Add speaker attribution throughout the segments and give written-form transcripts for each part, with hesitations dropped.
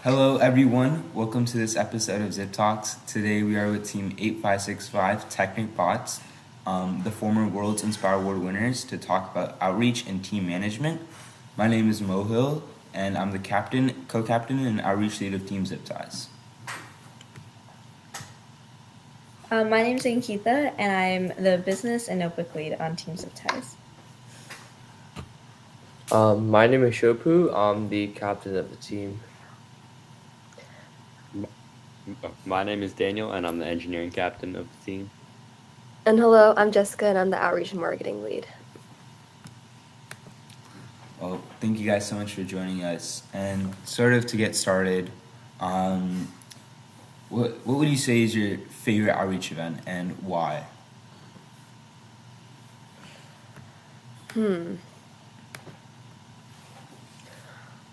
Speaker 1: Hello, everyone. Welcome to this episode of Z.I.P Talks. Today we are with Team 8565 TechnicBots, the former World's Inspire Award winners, to talk about outreach and team management. My name is Mo Hill, and I'm the co-captain, and outreach lead of Team Z.I.P Ties.
Speaker 2: My name is Ankita, and I'm the business and notebook lead on Team Z.I.P Ties.
Speaker 3: My name is Shopu. I'm the captain of the team.
Speaker 4: My name is Daniel, and I'm the engineering captain of the team.
Speaker 5: And hello, I'm Jessica, and I'm the outreach and marketing lead.
Speaker 1: Well, thank you guys so much for joining us. And sort of to get started, what would you say is your favorite outreach event and why?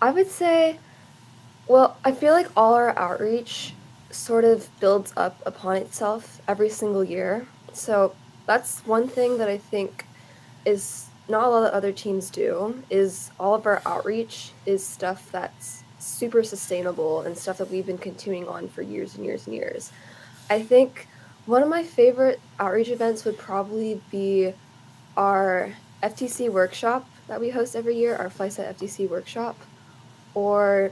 Speaker 5: I would say, well, I feel like all our outreach sort of builds up upon itself every single year. So that's one thing that I think is not a lot of other teams do, is all of our outreach is stuff that's super sustainable and stuff that we've been continuing on for years and years and years. I think one of my favorite outreach events would probably be our FTC workshop that we host every year, our FlySite FTC workshop, or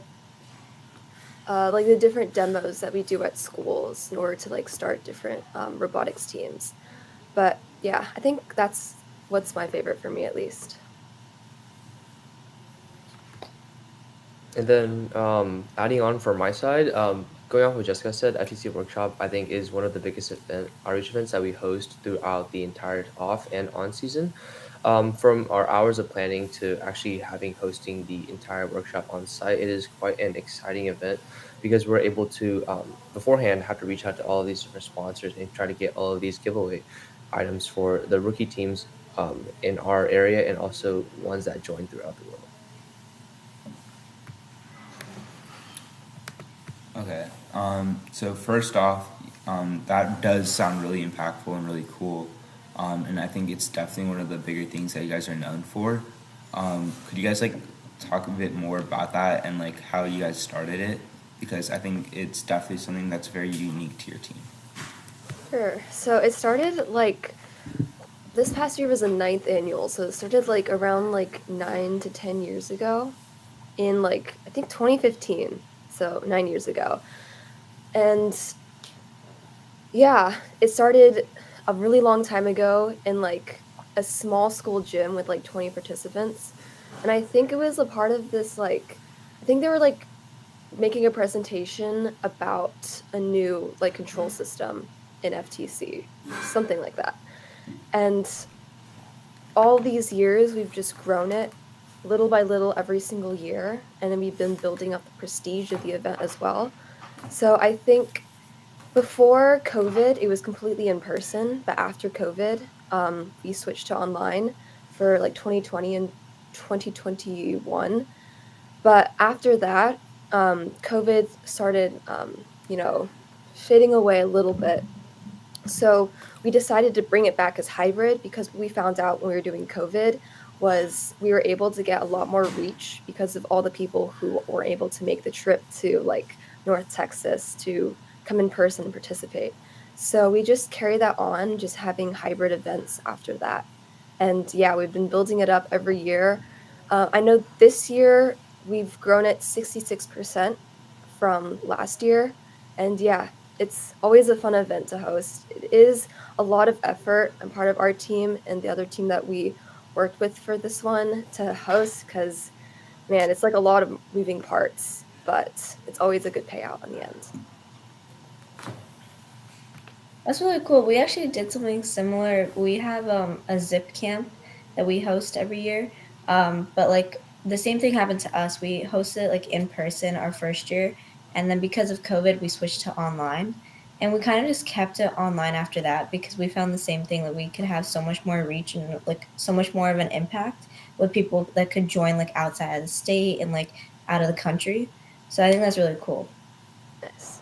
Speaker 5: like the different demos that we do at schools in order to like start different robotics teams. But yeah, I think that's what's my favorite for me at least.
Speaker 3: And then adding on from my side, going off what Jessica said, FTC Workshop I think is one of the biggest outreach events that we host throughout the entire off and on season. From our hours of planning to actually hosting the entire workshop on site, it is quite an exciting event because we're able to beforehand have to reach out to all of these different sponsors and try to get all of these giveaway items for the rookie teams in our area and also ones that join throughout the world.
Speaker 1: Okay. So first off, that does sound really impactful and really cool. And I think it's definitely one of the bigger things that you guys are known for. Could you guys like talk a bit more about that and like how you guys started it? Because I think it's definitely something that's very unique to your team.
Speaker 5: Sure. So it started like this past year was the 9th annual, so it started like around like 9 to 10 years ago in like I think 2015, so 9 years ago. And yeah, it started a really long time ago in like a small school gym with like 20 participants. And I think it was a part of this like I think they were like making a presentation about a new like control system in FTC, something like that. And all these years we've just grown it little by little every single year, and then we've been building up the prestige of the event as well. So I think before COVID, it was completely in person, but after COVID, we switched to online for like 2020 and 2021. But after that, COVID started, fading away a little bit. So we decided to bring it back as hybrid because what we found out when we were doing COVID was we were able to get a lot more reach because of all the people who were able to make the trip to like North Texas to come in person and participate. So we just carry that on, just having hybrid events after that. And yeah, we've been building it up every year. I know this year we've grown it 66% from last year. And yeah, it's always a fun event to host. It is a lot of effort. I'm part of our team and the other team that we worked with for this one to host because, man, it's like a lot of moving parts, but it's always a good payout in the end.
Speaker 2: That's really cool. We actually did something similar. We have a zip camp that we host every year. But like the same thing happened to us. We hosted it like in person our first year, and then because of COVID, we switched to online. And we kind of just kept it online after that because we found the same thing that we could have so much more reach and like so much more of an impact with people that could join like outside of the state and like out of the country. So I think that's really cool.
Speaker 5: Nice.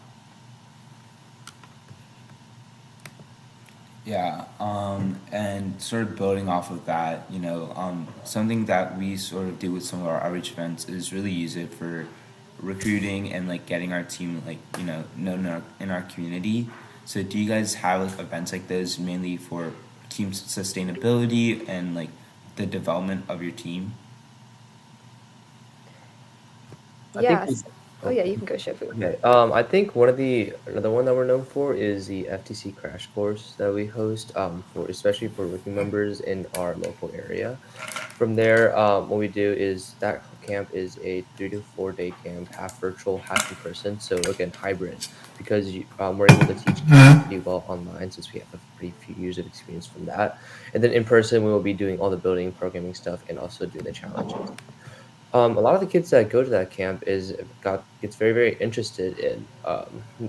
Speaker 1: Yeah, and sort of building off of that, something that we sort of do with some of our outreach events is really use it for recruiting and like getting our team like known in our community. So do you guys have like events like those mainly for team sustainability and like the development of your team?
Speaker 3: I think we.
Speaker 5: Yes. Oh
Speaker 3: Oh,
Speaker 5: yeah, you can go, Shofu.
Speaker 3: okay. I think another one that we're known for is the FTC crash course that we host for especially for working members in our local area. From there, what we do is that camp is a 3 to 4 day camp, half virtual, half in person. So again, hybrid because we're able to teach pretty well online since we have a pretty few years of experience from that. And then in person, we will be doing all the building, programming stuff, and also doing the challenges. A lot of the kids that go to that camp gets very interested in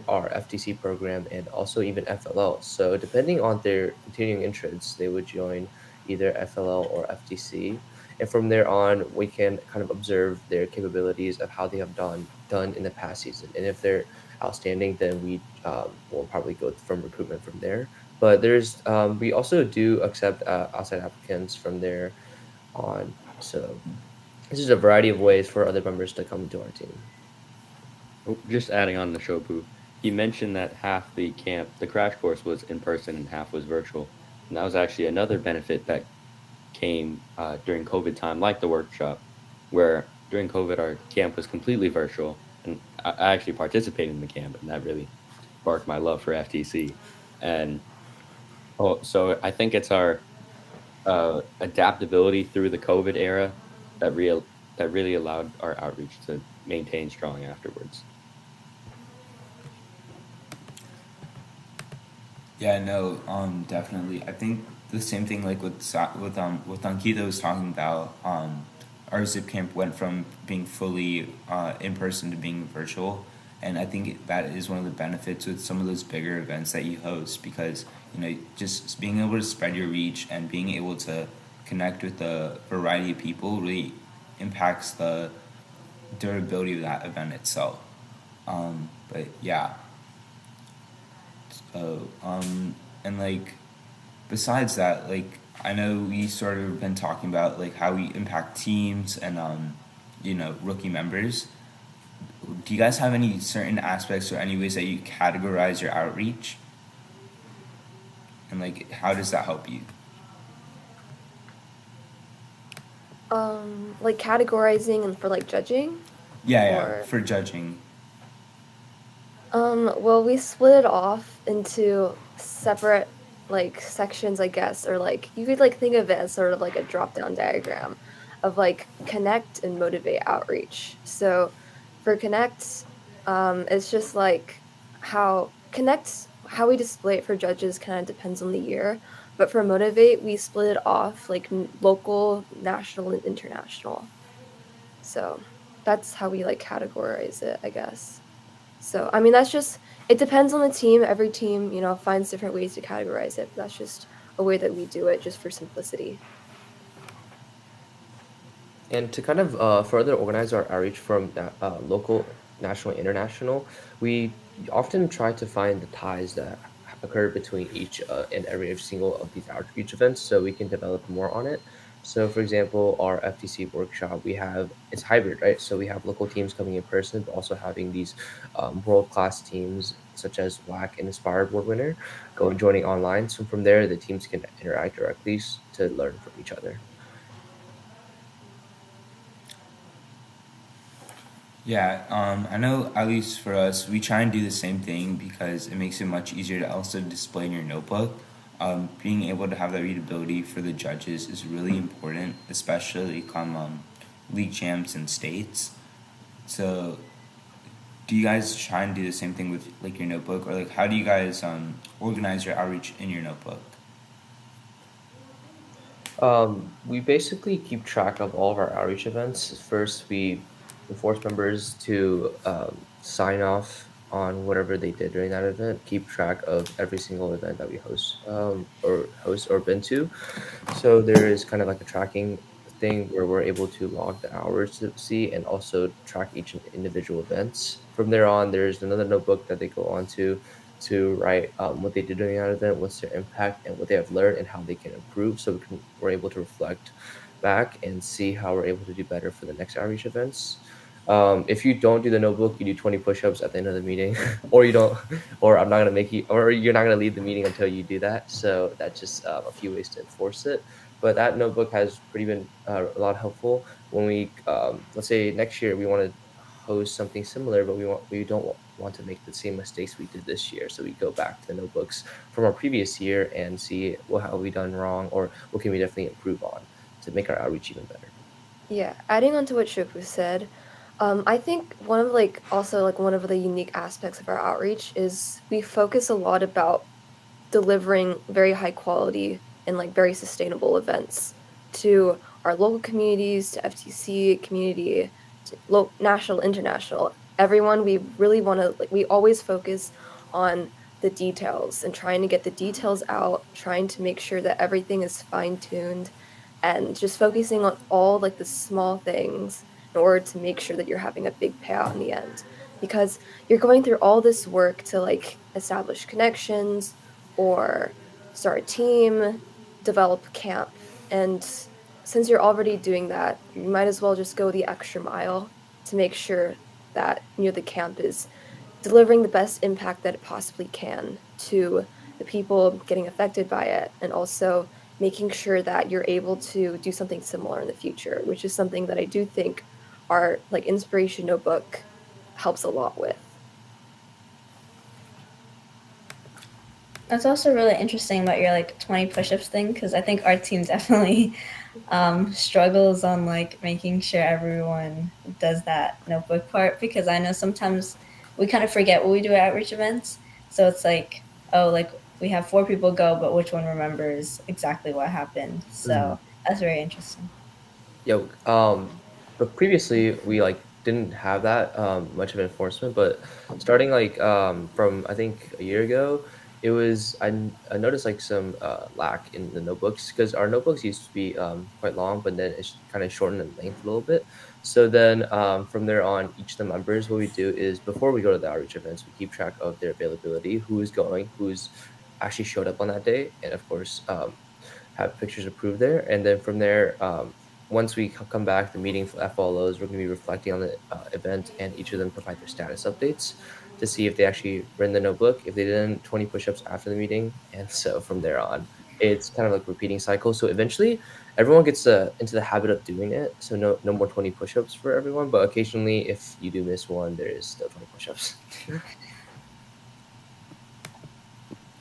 Speaker 3: our FTC program and also even FLL. So depending on their continuing interests, they would join either FLL or FTC, and from there on, we can kind of observe their capabilities of how they have done in the past season. And if they're outstanding, then we will probably go from recruitment from there. But we also do accept outside applicants from there on. So this is a variety of ways for other members to come into our team.
Speaker 4: Oh, just adding on to Shopu, he mentioned that half the camp, the crash course, was in person and half was virtual. And that was actually another benefit that came during COVID time, like the workshop, where during COVID our camp was completely virtual, and I actually participated in the camp, and that really sparked my love for FTC. And so I think it's our adaptability through the COVID era that really allowed our outreach to maintain strong afterwards.
Speaker 1: Yeah, no, definitely. I think the same thing like with Ankita was talking about. Our Zip camp went from being fully in person to being virtual, and I think that is one of the benefits with some of those bigger events that you host because just being able to spread your reach and being able to connect with a variety of people really impacts the durability of that event itself. But yeah, so and like besides that, like I know we sort of been talking about like how we impact teams and rookie members. Do you guys have any certain aspects or any ways that you categorize your outreach? And like how does that help you?
Speaker 5: Like categorizing and for like judging,
Speaker 1: Yeah,
Speaker 5: or
Speaker 1: for judging.
Speaker 5: well, we split it off into separate like sections, I guess, or like you could like think of it as sort of like a drop-down diagram of like connect and motivate outreach. So for connect, it's just like how we display it for judges kind of depends on the year. But for motivate, we split it off like local, national, and international. So that's how we like categorize it, I guess. So, I mean, that's just, it depends on the team. Every team, finds different ways to categorize it. But that's just a way that we do it just for simplicity.
Speaker 3: And to kind of further organize our outreach from local, national, international, we often try to find the ties that occur between each and every single of these outreach events so we can develop more on it. So, for example, our FTC workshop, it's hybrid, right? So we have local teams coming in person, but also having these world-class teams such as WAC and Inspire Award winner joining online. So from there, the teams can interact directly to learn from each other.
Speaker 1: Yeah, I know at least for us, we try and do the same thing because it makes it much easier to also display in your notebook. Being able to have that readability for the judges is really important, especially come league champs and states. So, do you guys try and do the same thing with like your notebook, or like how do you guys organize your outreach in your notebook?
Speaker 3: We basically keep track of all of our outreach events. First, we force members to sign off on whatever they did during that event, keep track of every single event that we host or been to. So there is kind of like a tracking thing where we're able to log the hours to see and also track each individual events. From there on, there's another notebook that they go on to write what they did during that event, what's their impact, and what they have learned, and how they can improve. So we're able to reflect back and see how we're able to do better for the next outreach events. If you don't do the notebook, you do 20 push-ups at the end of the meeting, or you don't, or I'm not gonna make you, or you're not gonna lead the meeting until you do that. So that's just a few ways to enforce it. But that notebook has pretty been a lot helpful when we, let's say next year we want to host something similar, but we don't want to make the same mistakes we did this year. So we go back to the notebooks from our previous year and see what have we done wrong or what can we definitely improve on to make our outreach even better.
Speaker 5: Yeah, adding on to what Shoku said, I think one of one of the unique aspects of our outreach is we focus a lot about delivering very high quality and like very sustainable events to our local communities, to FTC community, to national, international. Everyone, we really want to we always focus on the details and trying to get the details out, trying to make sure that everything is fine-tuned and just focusing on all like the small things in order to make sure that you're having a big payout in the end, because you're going through all this work to like establish connections or start a team, develop camp. And since you're already doing that, you might as well just go the extra mile to make sure that the camp is delivering the best impact that it possibly can to the people getting affected by it, and also making sure that you're able to do something similar in the future, which is something that I do think our like inspiration notebook helps a lot with.
Speaker 2: That's also really interesting about your like 20 push-ups thing, because I think our team definitely struggles on like making sure everyone does that notebook part, because I know sometimes we kind of forget what we do at outreach events. So it's like, oh, like we have 4 people go, but which one remembers exactly what happened? So that's very interesting.
Speaker 3: Yo, but previously we like didn't have that much of enforcement, but starting like from I think a year ago, it was I noticed like some lack in the notebooks because our notebooks used to be quite long, but then it's kind of shortened in length a little bit. So then from there on, each of the members, what we do is before we go to the outreach events, we keep track of their availability, who is going, who's actually showed up on that day, and of course have pictures approved there. And then from there, once we come back, the meeting that follows, we're going to be reflecting on the event, and each of them provide their status updates to see if they actually were in the notebook. If they didn't, 20 push-ups after the meeting. And so from there on, it's kind of like repeating cycle. So eventually everyone gets into the habit of doing it. So no more 20 push-ups for everyone, but occasionally if you do miss one, there is still 20 push-ups.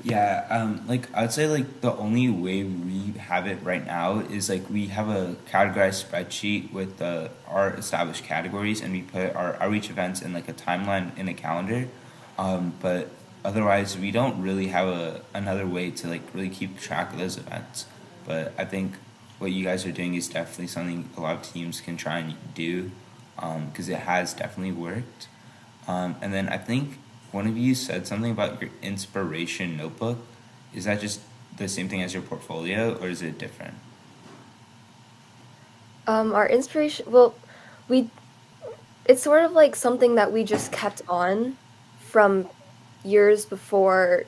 Speaker 1: Yeah, like I'd say like the only way we have it right now is like we have a categorized spreadsheet with our established categories, and we put our outreach events in like a timeline in a calendar. But otherwise, we don't really have another way to like really keep track of those events. But I think what you guys are doing is definitely something a lot of teams can try and do, because it has definitely worked. And then I think one of you said something about your inspiration notebook. Is that just the same thing as your portfolio, or is it different?
Speaker 5: Our inspiration, well, we it's sort of like something that we just kept on from years before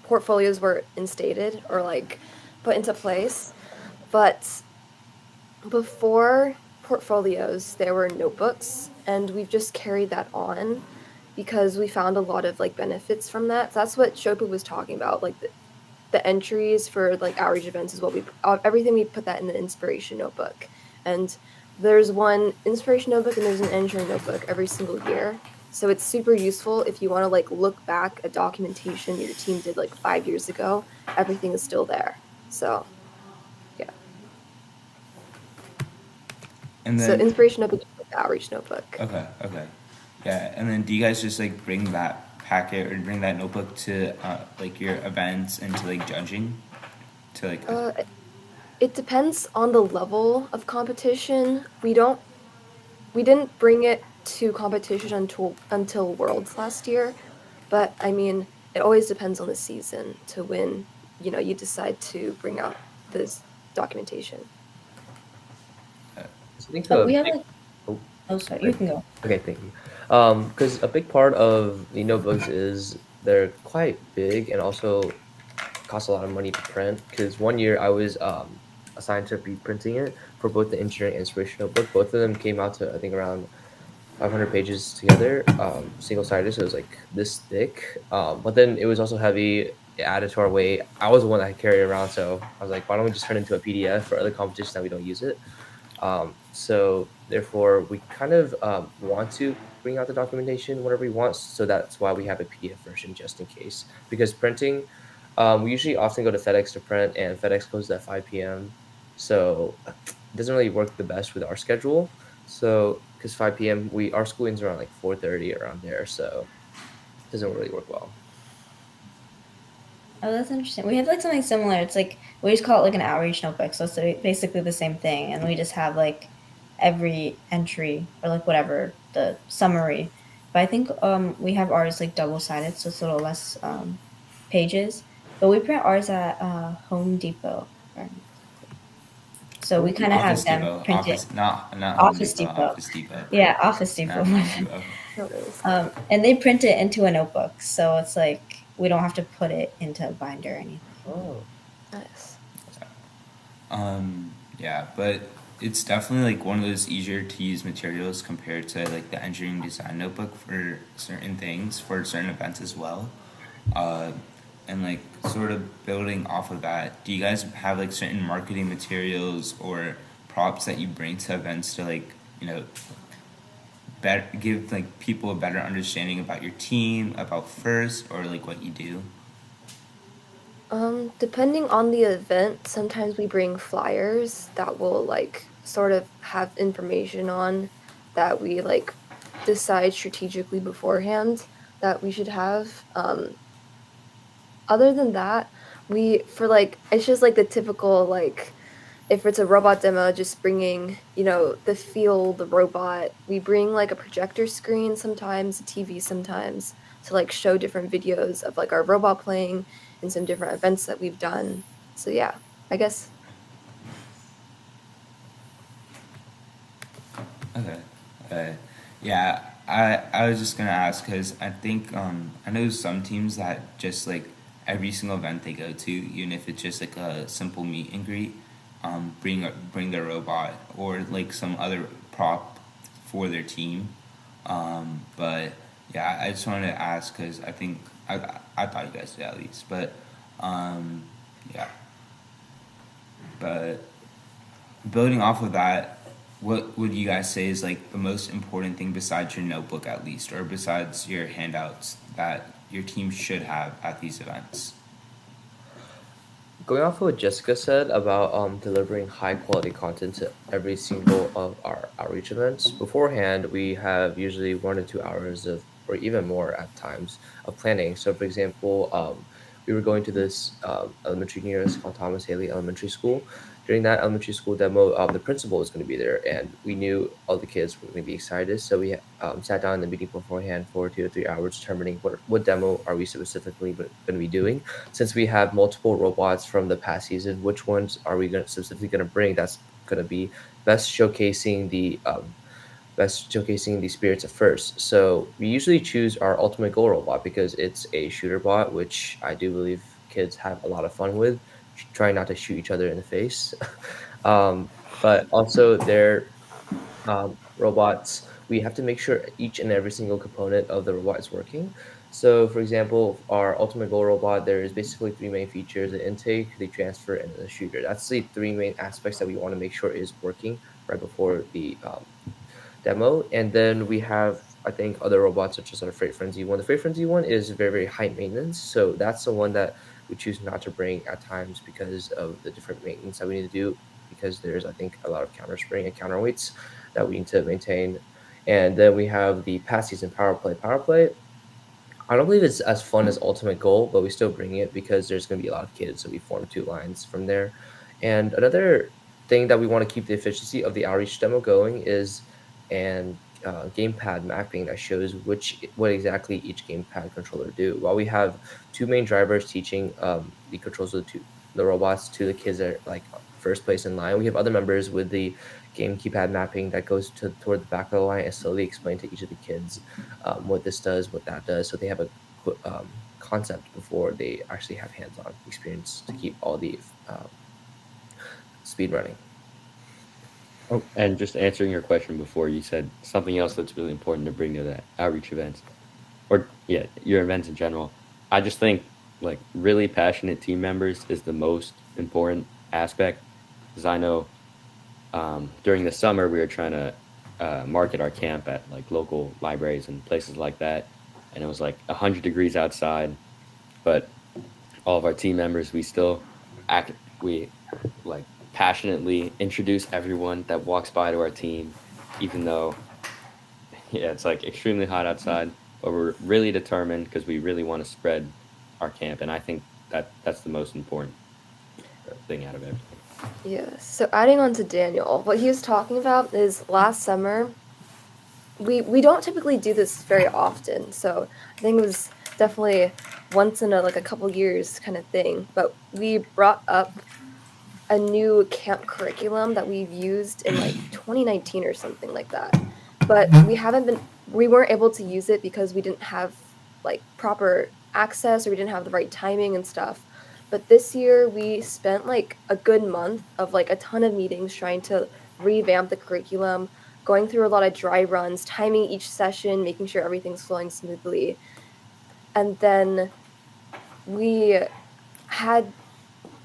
Speaker 5: portfolios were instated or like put into place. But before portfolios, there were notebooks, and we've just carried that on because we found a lot of like benefits from that. So that's what Shopu was talking about, like the entries for like outreach events is what everything we put that in the inspiration notebook. And there's one inspiration notebook and there's an entry notebook every single year. So it's super useful if you want to like look back at documentation your team did like 5 years ago. Everything is still there. So yeah.
Speaker 1: And
Speaker 5: So
Speaker 1: then
Speaker 5: inspiration notebook, outreach notebook.
Speaker 1: okay, yeah. And then do you guys just like bring that packet or bring that notebook to like your events and to like judging, to like?
Speaker 5: It depends on the level of competition. We didn't bring it to competition until Worlds last year, but I mean, it always depends on the season to when, you decide to bring out this documentation.
Speaker 3: I think
Speaker 2: But we have like,
Speaker 3: oh,
Speaker 2: oh, sorry, you can go.
Speaker 3: okay, thank you. Because a big part of the notebooks is they're quite big and also cost a lot of money to print. Because one year I was assigned to be printing it for both the engineering and inspiration notebook. Both of them came out to I think around 500 pages together, single sided, so it was like this thick. But then it was also heavy. It added to our weight. I was the one that I carried it around, so I was like, why don't we just turn it into a PDF for other competitions that we don't use it? So therefore, we kind of want to bring out the documentation whenever we want. So that's why we have a PDF version just in case. Because printing, we usually often go to FedEx to print, and FedEx closes at 5 p.m. So it doesn't really work the best with our schedule. So because 5 p.m. we our school ends around like 4:30 around there, so it doesn't really work well.
Speaker 2: Oh, that's interesting. We have like something similar. It's like we just call it like an outreach notebook. So it's basically the same thing, and we just have like every entry or like whatever the summary. But I think we have ours like double sided, so it's a little less pages. But we print ours at Home Depot, so we
Speaker 3: Home
Speaker 2: kind of
Speaker 3: Depot.
Speaker 2: have
Speaker 1: Office
Speaker 2: them
Speaker 1: Depot,
Speaker 2: printed.
Speaker 1: not Home
Speaker 2: Office
Speaker 1: Depot,
Speaker 2: Depot,
Speaker 1: Office Depot,
Speaker 2: yeah, Office Depot.
Speaker 1: not Home Depot.
Speaker 5: No worries.
Speaker 2: And they print it into a notebook, so it's like we don't have to put it into a binder or anything.
Speaker 3: Oh,
Speaker 5: Nice.
Speaker 1: Yeah, but it's definitely like one of those easier to use materials compared to like the engineering design notebook for certain things, for certain events as well. Uh, and like sort of building off of that, do you guys have like certain marketing materials or props that you bring to events to like, you know, give like people a better understanding about your team, about first, or like what you do?
Speaker 5: Depending on the event, sometimes we bring flyers that will like sort of have information on that we like decide strategically beforehand that we should have. Other than that, we for like it's just like the typical like if it's a robot demo, just bringing, the feel, the robot. We bring like a projector screen sometimes, a TV sometimes, to like show different videos of like our robot playing and some different events that we've done. So yeah, I guess.
Speaker 1: Okay. Yeah, I was just gonna ask because I think I know some teams that just like every single event they go to, even if it's just like a simple meet and greet, bring their robot or like some other prop for their team. But yeah, I just wanted to ask because I think I thought you guys did at least, but um, yeah, but building off of that, what would you guys say is like the most important thing besides your notebook, at least, or besides your handouts that your team should have at these events?
Speaker 3: going off of what Jessica said about delivering high quality content to every single of our outreach events, beforehand we have usually 1 to 2 hours of, or even more at times, of planning. So, for example, we were going to this elementary near us called Thomas Haley Elementary School. During that elementary school demo, the principal was going to be there, and we knew all the kids were going to be excited. So we sat down in the meeting beforehand for 2 to 3 hours, determining what demo are we specifically going to be doing. Since we have multiple robots from the past season, which ones are we specifically going to bring? That's going to be best showcasing the spirits at first. So we usually choose our ultimate goal robot because it's a shooter bot, which I do believe kids have a lot of fun with, trying not to shoot each other in the face. But also their robots, we have to make sure each and every single component of the robot is working. So, for example, our ultimate goal robot, there is basically three main features: the intake, the transfer, and the shooter. That's the three main aspects that we want to make sure is working right before the demo. And then we have, I think, other robots such as our Freight Frenzy one. The Freight Frenzy one is very, very high maintenance. So that's the one that we choose not to bring at times because of the different maintenance that we need to do. Because there's, I think, a lot of counter spring and counterweights that we need to maintain. And then we have the past season power play. Power play, I don't believe it's as fun as Ultimate Goal, but we still bring it because there's going to be a lot of kids. So we form two lines from there. And another thing that we want to keep the efficiency of the outreach demo going is an gamepad mapping that shows what exactly each gamepad controller do. While we have two main drivers teaching the controls of the robots to the kids that are like first place in line, we have other members with the game keypad mapping that goes toward the back of the line and slowly explain to each of the kids what this does, what that does, so they have a concept before they actually have hands-on experience to keep all the speedrunning.
Speaker 4: Oh, and just answering your question before, you said something else that's really important to bring to that outreach events, or yeah, your events in general. I just think like really passionate team members is the most important aspect, because I know during the summer we were trying to market our camp at like local libraries and places like that, and it was like 100 degrees outside, but all of our team members, we still act, we like passionately introduce everyone that walks by to our team, even though yeah, it's like extremely hot outside, but we're really determined because we really want to spread our camp, and I think that that's the most important thing out of everything.
Speaker 5: Yeah. So adding on to Daniel, what he was talking about is last summer. We don't typically do this very often, so I think it was definitely once in a couple years kind of thing. But we brought up a new camp curriculum that we've used in like 2019 or something like that. But we weren't able to use it because we didn't have like proper access, or we didn't have the right timing and stuff. But this year we spent like a good month of like a ton of meetings trying to revamp the curriculum, going through a lot of dry runs, timing each session, making sure everything's flowing smoothly. And then we had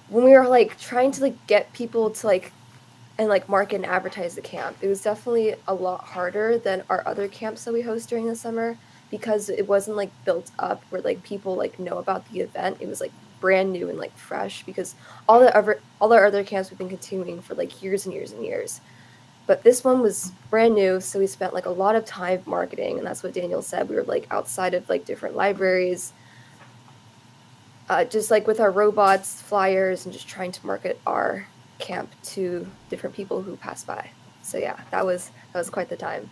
Speaker 5: when we were like trying to like get people to like and like market and advertise the camp, it was definitely a lot harder than our other camps that we host during the summer, because it wasn't like built up where like people like know about the event. It was like brand new and like fresh, because all our other camps we've been continuing for like years and years and years. But this one was brand new, so we spent like a lot of time marketing, and that's what Daniel said. We were like outside of like different libraries, just like with our robots, flyers, and just trying to market our camp to different people who pass by. So yeah, that was quite the time.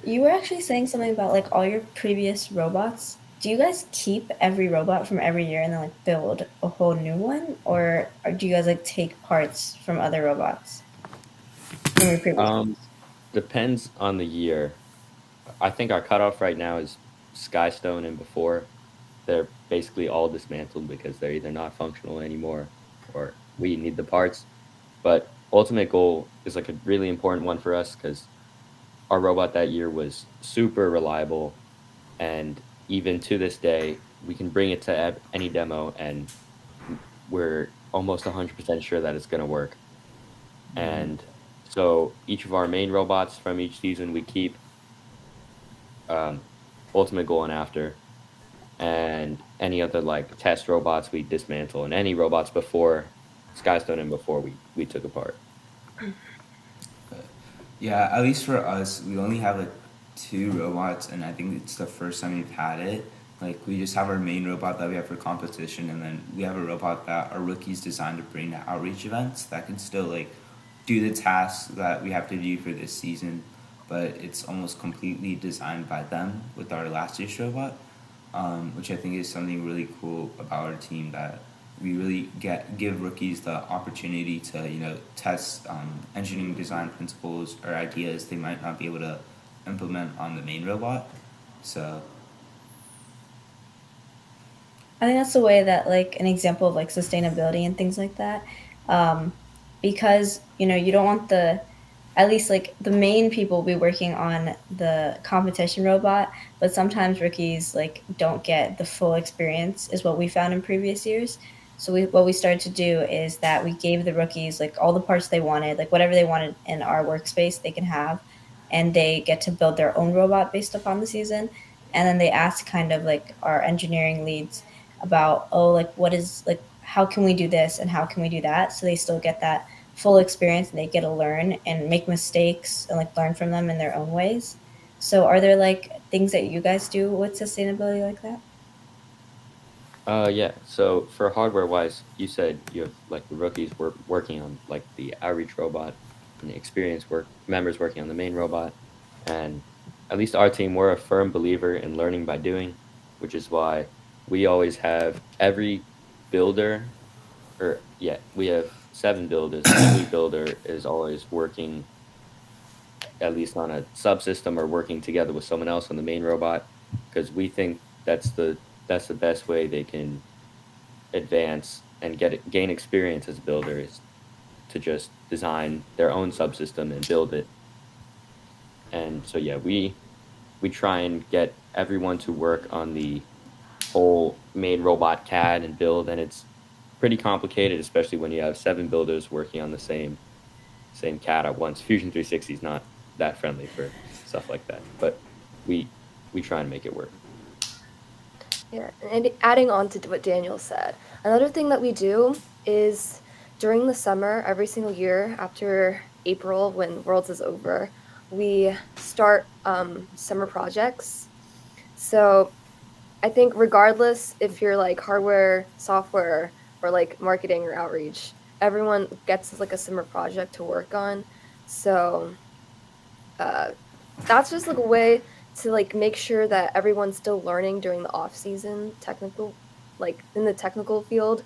Speaker 2: You were actually saying something about like all your previous robots. Do you guys keep every robot from every year and then like build a whole new one, or do you guys like take parts from other robots from your previous
Speaker 4: Um,
Speaker 2: ones?
Speaker 4: Depends on the year. I think our cutoff right now is Skystone and before. They're basically all dismantled because they're either not functional anymore or we need the parts. But ultimate goal is like a really important one for us because our robot that year was super reliable, and even to this day, we can bring it to any demo and we're almost 100% sure that it's going to work. And so each of our main robots from each season we keep, um, ultimate goal and after, and any other like test robots we dismantle, and any robots before Skystone and before we took apart.
Speaker 1: Yeah, at least for us, we only have like two robots, and I think it's the first time we've had it. Like we just have our main robot that we have for competition, and then we have a robot that our rookies designed to bring to outreach events that can still like do the tasks that we have to do for this season, but it's almost completely designed by them with our last year's robot, which I think is something really cool about our team, that we really give rookies the opportunity to test engineering design principles or ideas they might not be able to implement on the main robot. So
Speaker 2: I think that's the way that like an example of like sustainability and things like that, um, because you don't want the at least like the main people be working on the competition robot, but sometimes rookies like don't get the full experience is what we found in previous years. So what we started to do is that we gave the rookies like all the parts they wanted, like whatever they wanted in our workspace they can have, and they get to build their own robot based upon the season. And then they ask kind of like our engineering leads about, oh, like what is like how can we do this and how can we do that, so they still get that full experience and they get to learn and make mistakes and like learn from them in their own ways. So are there like things that you guys do with sustainability like that?
Speaker 4: Yeah. So for hardware wise, you said you have like the rookies were working on like the outreach robot, and the experienced work members working on the main robot. And at least our team, we're a firm believer in learning by doing, which is why we always have every builder, or yeah, we have 7 builders, and every builder is always working at least on a subsystem or working together with someone else on the main robot, because we think that's the that's the best way they can advance and gain experience as builders to just design their own subsystem and build it. And so yeah, we try and get everyone to work on the whole main robot CAD and build, and it's pretty complicated, especially when you have 7 builders working on the same CAD at once. Fusion 360 is not that friendly for stuff like that, but we we try and make it work.
Speaker 5: Yeah, and adding on to what Daniel said, another thing that we do is during the summer, every single year after April, when Worlds is over, we start summer projects. So I think regardless if you're like hardware, software, or like marketing or outreach, everyone gets like a summer project to work on. So uh, that's just like a way to like make sure that everyone's still learning during the off season, technical, like in the technical field.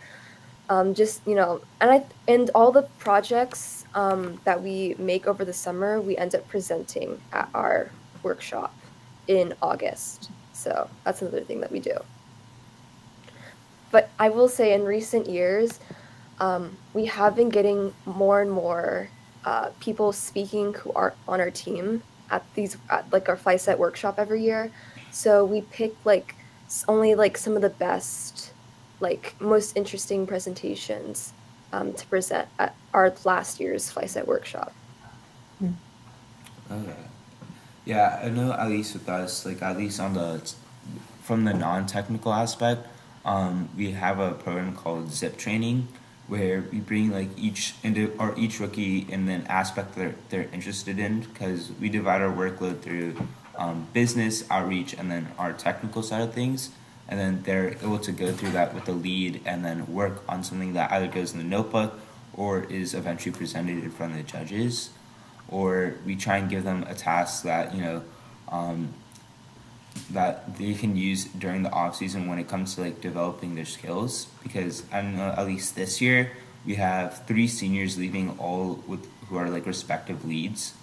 Speaker 5: Just and all the projects that we make over the summer, we end up presenting at our workshop in August. So that's another thing that we do. But I will say, in recent years, we have been getting more and more people speaking who are on our team at like our FlySet workshop every year. So we pick like only like some of the best, like most interesting presentations to present at our last year's FlySet workshop.
Speaker 1: Okay. Yeah, I know at least with us, like at least on the from the non-technical aspect, we have a program called Z.I.P training where we bring like each rookie in an aspect that they're interested in because we divide our workload through business outreach and then our technical side of things, and then they're able to go through that with the lead and then work on something that either goes in the notebook or is eventually presented in front of the judges, or we try and give them a task that that they can use during the off season when it comes to like developing their skills. Because I don't know, at least this year we have 3 seniors leaving, all with who are like respective leads.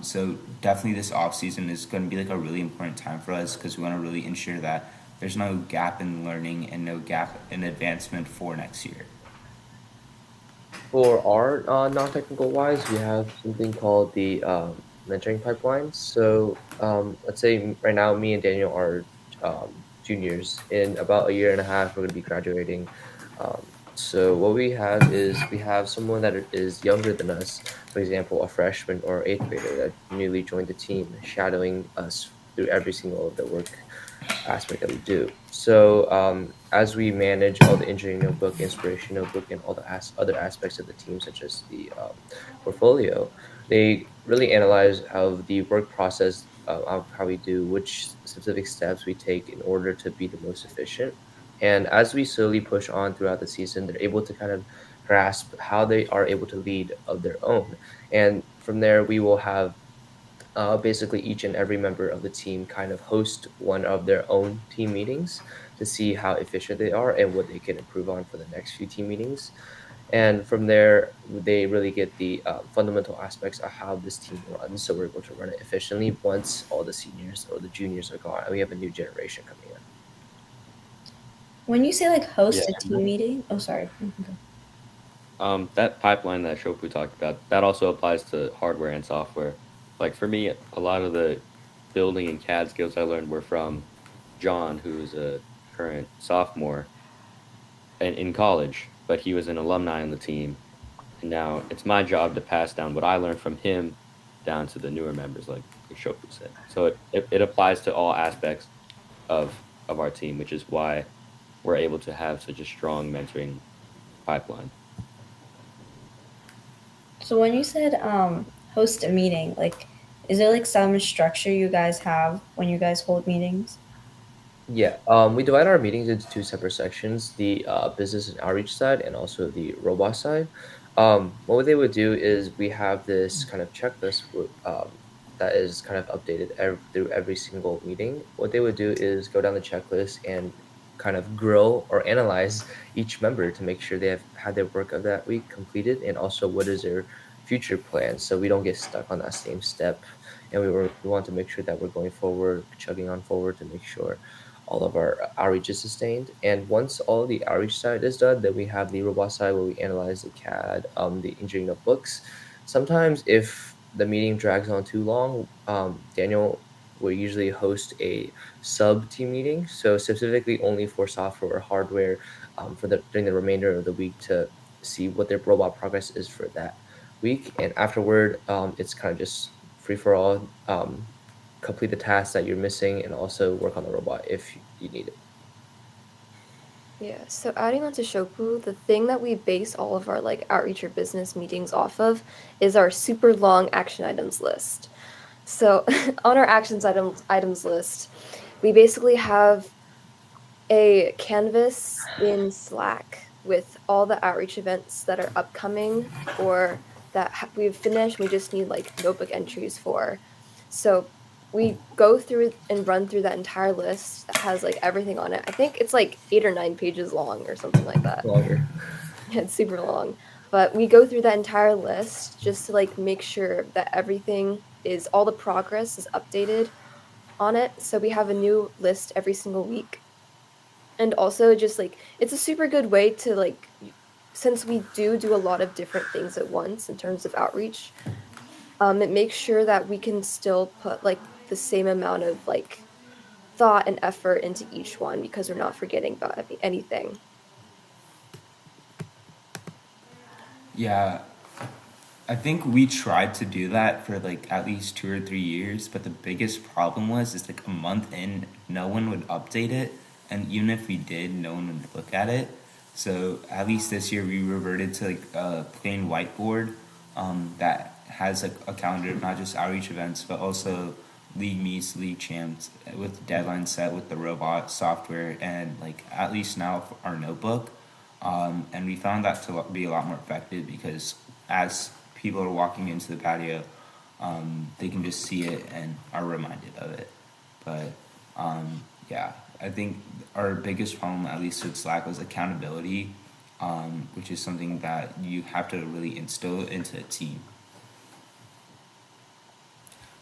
Speaker 1: So definitely this off season is going to be like a really important time for us because we want to really ensure that there's no gap in learning and no gap in advancement for next year.
Speaker 3: For our non-technical wise, we have something called the mentoring pipeline. So let's say right now, me and Daniel are juniors. In about a year and a half, we're going to be graduating. So what we have is we have someone that is younger than us, for example, a freshman or eighth grader that newly joined the team, shadowing us through every single of the work aspect that we do. So as we manage all the engineering notebook, inspiration notebook, and all the other aspects of the team, such as the portfolio, they really analyze how the work process of how we do, which specific steps we take in order to be the most efficient. And as we slowly push on throughout the season, they're able to kind of grasp how they are able to lead of their own. And from there, we will have basically each and every member of the team kind of host one of their own team meetings to see how efficient they are and what they can improve on for the next few team meetings. And from there, they really get the fundamental aspects of how this team runs. So we're able to run it efficiently once all the seniors or the juniors are gone and we have a new generation coming in.
Speaker 2: When you say like
Speaker 4: Yeah.
Speaker 2: host a team meeting, oh sorry. Okay.
Speaker 4: That pipeline that Shopu talked about, that also applies to hardware and software. Like for me, a lot of the building and CAD skills I learned were from John, who's a current sophomore in college, but he was an alumni on the team. And now it's my job to pass down what I learned from him down to the newer members, like Shopu said. So it applies to all aspects of our team, which is why we're able to have such a strong mentoring pipeline.
Speaker 2: So when you said host a meeting, like is there like some structure you guys have when you guys hold meetings?
Speaker 3: Yeah, we divide our meetings into two separate sections, the business and outreach side and also the robot side. What they would do is we have this kind of checklist that is kind of updated through every single meeting. What they would do is go down the checklist and kind of grow or analyze each member to make sure they have had their work of that week completed and also what is their future plans so we don't get stuck on that same step. And we want to make sure that we're going forward, chugging on forward to make sure all of our outreach is sustained. And once all the outreach side is done, then we have the robot side where we analyze the CAD, the engineering notebooks. Sometimes if the meeting drags on too long, Daniel will usually host a sub team meeting, so specifically only for software or hardware, for the during the remainder of the week to see what their robot progress is for that week. And afterward, it's kind of just free for all. Complete the tasks that you're missing and also work on the robot if you need it.
Speaker 5: Yeah, so adding on to Shopu, the thing that we base all of our like outreach or business meetings off of is our super long action items list. So on our items list, we basically have a canvas in Slack with all the outreach events that are upcoming or that we've finished. We just need like notebook entries for. So we go through and run through that entire list that has like everything on it. I think it's like 8 or 9 pages long or something like that.
Speaker 3: Longer.
Speaker 5: Yeah, it's super long. But we go through that entire list just to like make sure that everything is all the progress is updated on it. So we have a new list every single week. And also just like it's a super good way to like since we do a lot of different things at once in terms of outreach, it makes sure that we can still put like the same amount of like thought and effort into each one because we're not forgetting about anything.
Speaker 1: Yeah, I think we tried to do that for like at least 2 or 3 years, but the biggest problem was is like a month in, no one would update it, and even if we did, no one would look at it. So at least this year we reverted to like a plain whiteboard that has like a calendar of not just outreach events but also league meets, league champs with deadlines set with the robot software and like at least now our notebook. And we found that to be a lot more effective because as people are walking into the patio, they can just see it and are reminded of it. But yeah, I think our biggest problem, at least with Slack, was accountability, which is something that you have to really instill into a team.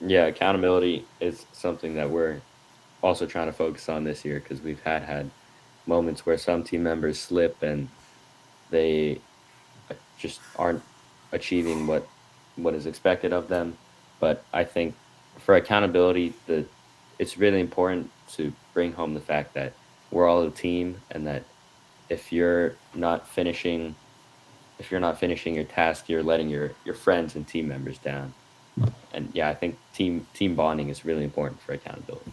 Speaker 4: Yeah, accountability is something that we're also trying to focus on this year because we've had moments where some team members slip and they just aren't achieving what is expected of them. But I think for accountability, the it's really important to bring home the fact that we're all a team and that if you're not finishing if you're not finishing your task, you're letting your friends and team members down. And yeah, I think team bonding is really important for accountability.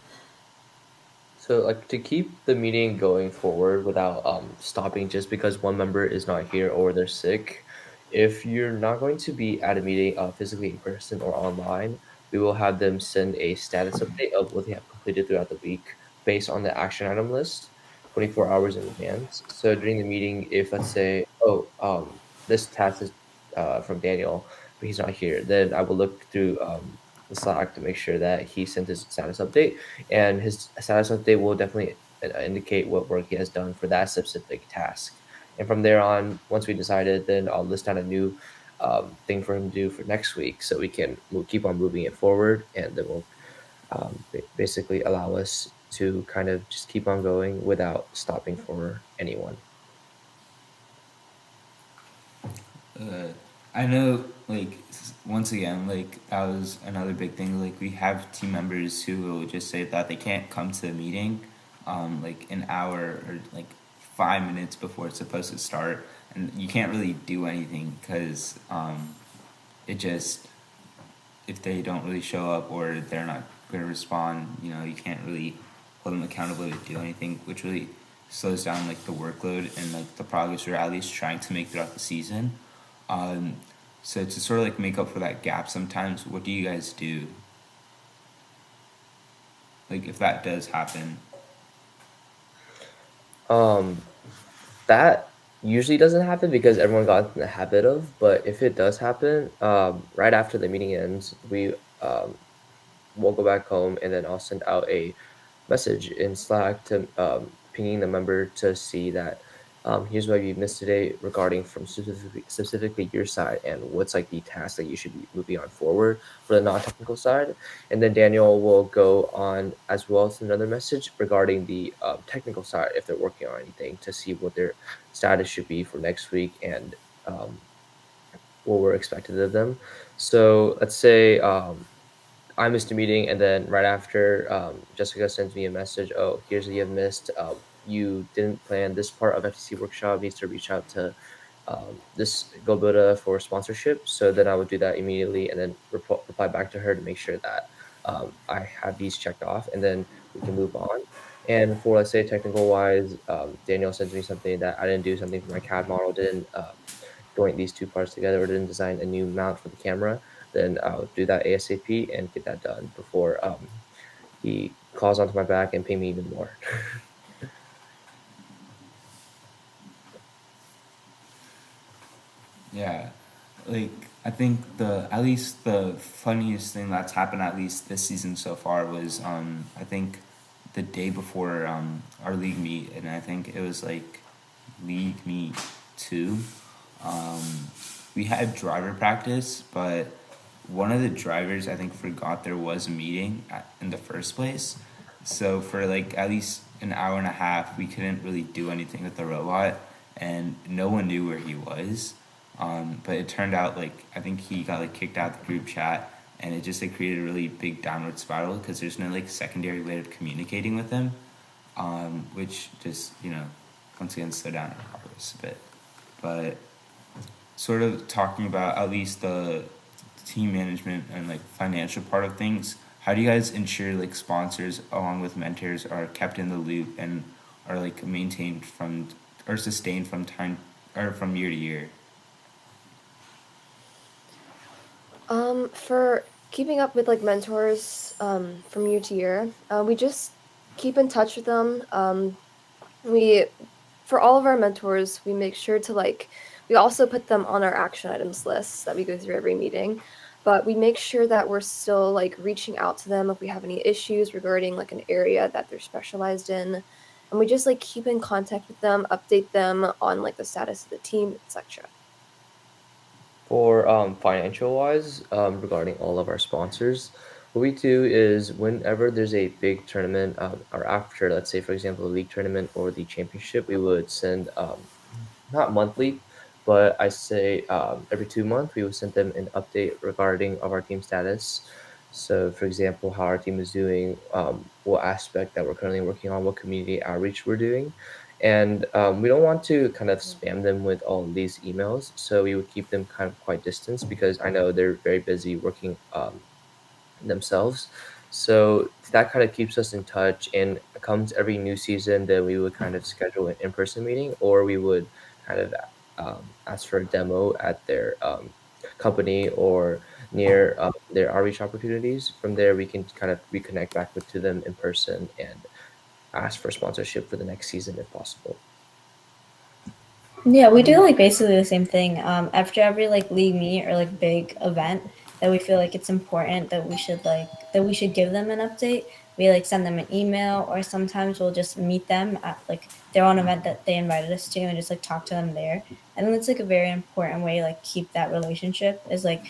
Speaker 3: So, like to keep the meeting going forward without stopping just because one member is not here or they're sick, if you're not going to be at a meeting physically in person or online, we will have them send a status update of what they have completed throughout the week based on the action item list, 24 hours in advance. So during the meeting, if let's say, oh, this task is from Daniel, but he's not here, then I will look through the Slack to make sure that he sent his status update, and his status update will definitely indicate what work he has done for that specific task. And from there on, once we decided, then I'll list out a new thing for him to do for next week, so we can keep on moving it forward, and then we'll basically allow us to kind of just keep on going without stopping for anyone.
Speaker 1: Uh, I know, like, once again, like, that was another big thing. Like, we have team members who will just say that they can't come to the meeting, like, an hour or, like, 5 minutes before it's supposed to start. And you can't really do anything because it just, if they don't really show up or they're not going to respond, you can't really hold them accountable to do anything, which really slows down, like, the workload and, like, the progress we're at least trying to make throughout the season. Um, so to sort of like make up for that gap sometimes, what do you guys do? Like if that does happen.
Speaker 3: Um, that usually doesn't happen because everyone got in the habit of. But if it does happen, right after the meeting ends, we will go back home and then I'll send out a message in Slack to pinging the member to see that here's what you missed today regarding from specifically your side, and what's like the task that you should be moving on forward for the non-technical side. And then Daniel will go on as well as another message regarding the technical side if they're working on anything, to see what their status should be for next week, and um, what we're expected of them. So let's say I missed a meeting, and then right after, Jessica sends me a message. Oh, here's what you have missed. You didn't plan this part of FTC workshop. Needs to reach out to this GoBuddha for sponsorship. So then I would do that immediately, and then reply back to her to make sure that I have these checked off, and then we can move on. And for, let's say, technical wise, Daniel sends me something that I didn't do, something for my CAD model, didn't join these two parts together, or didn't design a new mount for the camera, then I'll do that ASAP and get that done before he calls onto my back and pay me even more.
Speaker 1: Yeah, like I think the at least the funniest thing that's happened at least this season so far was I think the day before our league meet, and I think it was like league meet two. Um, we had driver practice, but one of the drivers I think forgot there was a meeting in the first place. So for like at least an hour and a half, we couldn't really do anything with the robot, and no one knew where he was. But it turned out like I think he got like kicked out the group chat, and it just like created a really big downward spiral because there's no like secondary way of communicating with him, which just once again slowed down our progress a bit. But sort of talking about at least the team management and like financial part of things, how do you guys ensure like sponsors along with mentors are kept in the loop and are like maintained from or sustained from time or from year to year?
Speaker 5: For keeping up with like mentors from year to year, we just keep in touch with them. We For all of our mentors, we make sure to like we also put them on our action items lists that we go through every meeting. But we make sure that we're still like reaching out to them if we have any issues regarding like an area that they're specialized in. And we just like keep in contact with them, update them on like the status of the team, etc.
Speaker 3: For financial wise, regarding all of our sponsors, what we do is whenever there's a big tournament, or after, let's say, for example, the league tournament or the championship, we would send, not monthly, but I say every 2 months, we would send them an update regarding of our team status. So, for example, how our team is doing, what aspect that we're currently working on, what community outreach we're doing. And we don't want to kind of spam them with all of these emails. So we would keep them kind of quite distance, because I know they're very busy working themselves. So that kind of keeps us in touch. And comes every new season, then we would kind of schedule an in-person meeting, or we would kind of ask for a demo at their company or near their outreach opportunities. From there, we can kind of reconnect back with to them in person and ask for sponsorship for the next season if possible.
Speaker 2: Yeah, we do like basically the same thing. After every like league meet or like big event that we feel like it's important that we should give them an update. We like send them an email, or sometimes we'll just meet them at like their own event that they invited us to and just like talk to them there. I think it's like a very important way to like keep that relationship is like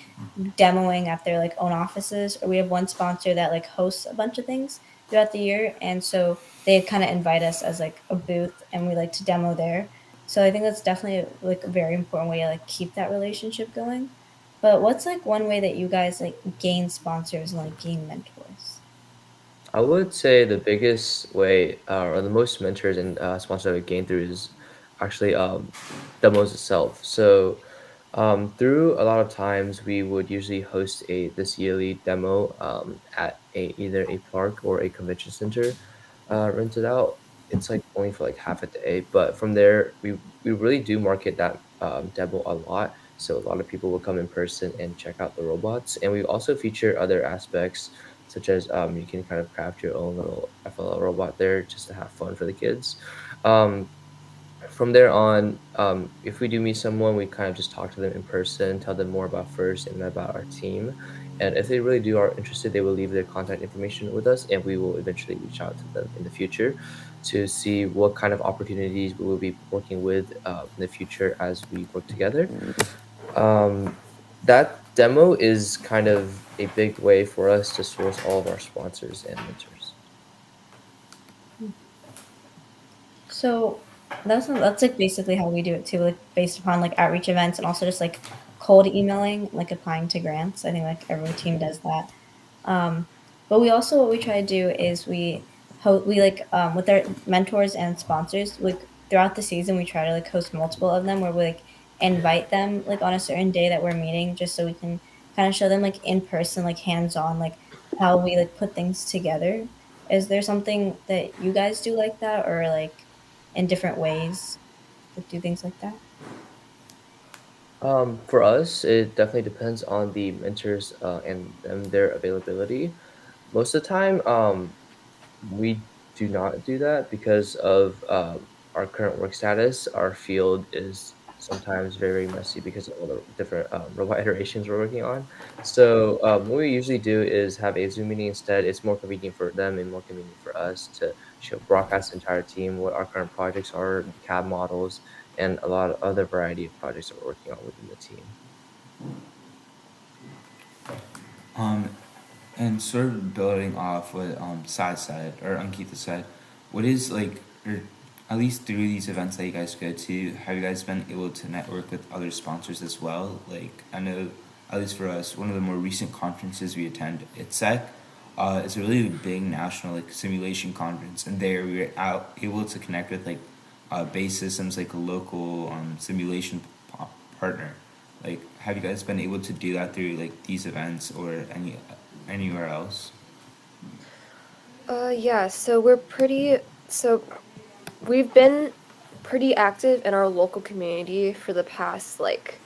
Speaker 2: demoing at their like own offices. Or we have one sponsor that like hosts a bunch of things throughout the year, and so they kind of invite us as like a booth, and we like to demo there. So I think that's definitely like a very important way to like keep that relationship going. But what's like one way that you guys like gain sponsors and like gain mentors?
Speaker 3: I would say the biggest way, or the most mentors and sponsors I've gained through is actually demos itself. So through a lot of times, we would usually host a this yearly demo at either a park or a convention center, rented out. It's like only for like half a day, but from there, we really do market that demo a lot. So a lot of people will come in person and check out the robots, and we also feature other aspects, such as you can kind of craft your own little FLL robot there just to have fun for the kids. Um, From there on, if we do meet someone, we kind of just talk to them in person, tell them more about first and about our team. And if they really do are interested, they will leave their contact information with us, and we will eventually reach out to them in the future to see what kind of opportunities we will be working with in the future as we work together. Um, that demo is kind of a big way for us to source all of our sponsors and mentors.
Speaker 2: So that's like basically how we do it too, like based upon like outreach events and also just like cold emailing, like applying to grants. I think like every team does that. Um, but we also what we try to do is we like with our mentors and sponsors like throughout the season we try to like host multiple of them where we like invite them like on a certain day that we're meeting just so we can kind of show them like in person like hands on like how we like put things together. Is there something that you guys do like that or like in different ways like do things like that?
Speaker 3: For us, it definitely depends on the mentors and their availability. Most of the time, we do not do that because of our current work status. Our field is sometimes very messy because of all the different robot iterations we're working on. So what we usually do is have a Zoom meeting instead. It's more convenient for them and more convenient for us to show broadcast the entire team what our current projects are, the CAD models, and a lot of other variety of projects that we're working on within the team.
Speaker 1: Um, and sort of building off what Sai said or Ankita said, what is like, or at least through these events that you guys go to, have you guys been able to network with other sponsors as well? Like I know, at least for us, one of the more recent conferences we attend, ITSEC, it's a really big national like simulation conference, and there we were out able to connect with like base systems like a local simulation partner. Like, have you guys been able to do that through like these events or anywhere else?
Speaker 5: Yeah, so we've been pretty active in our local community for the past, like,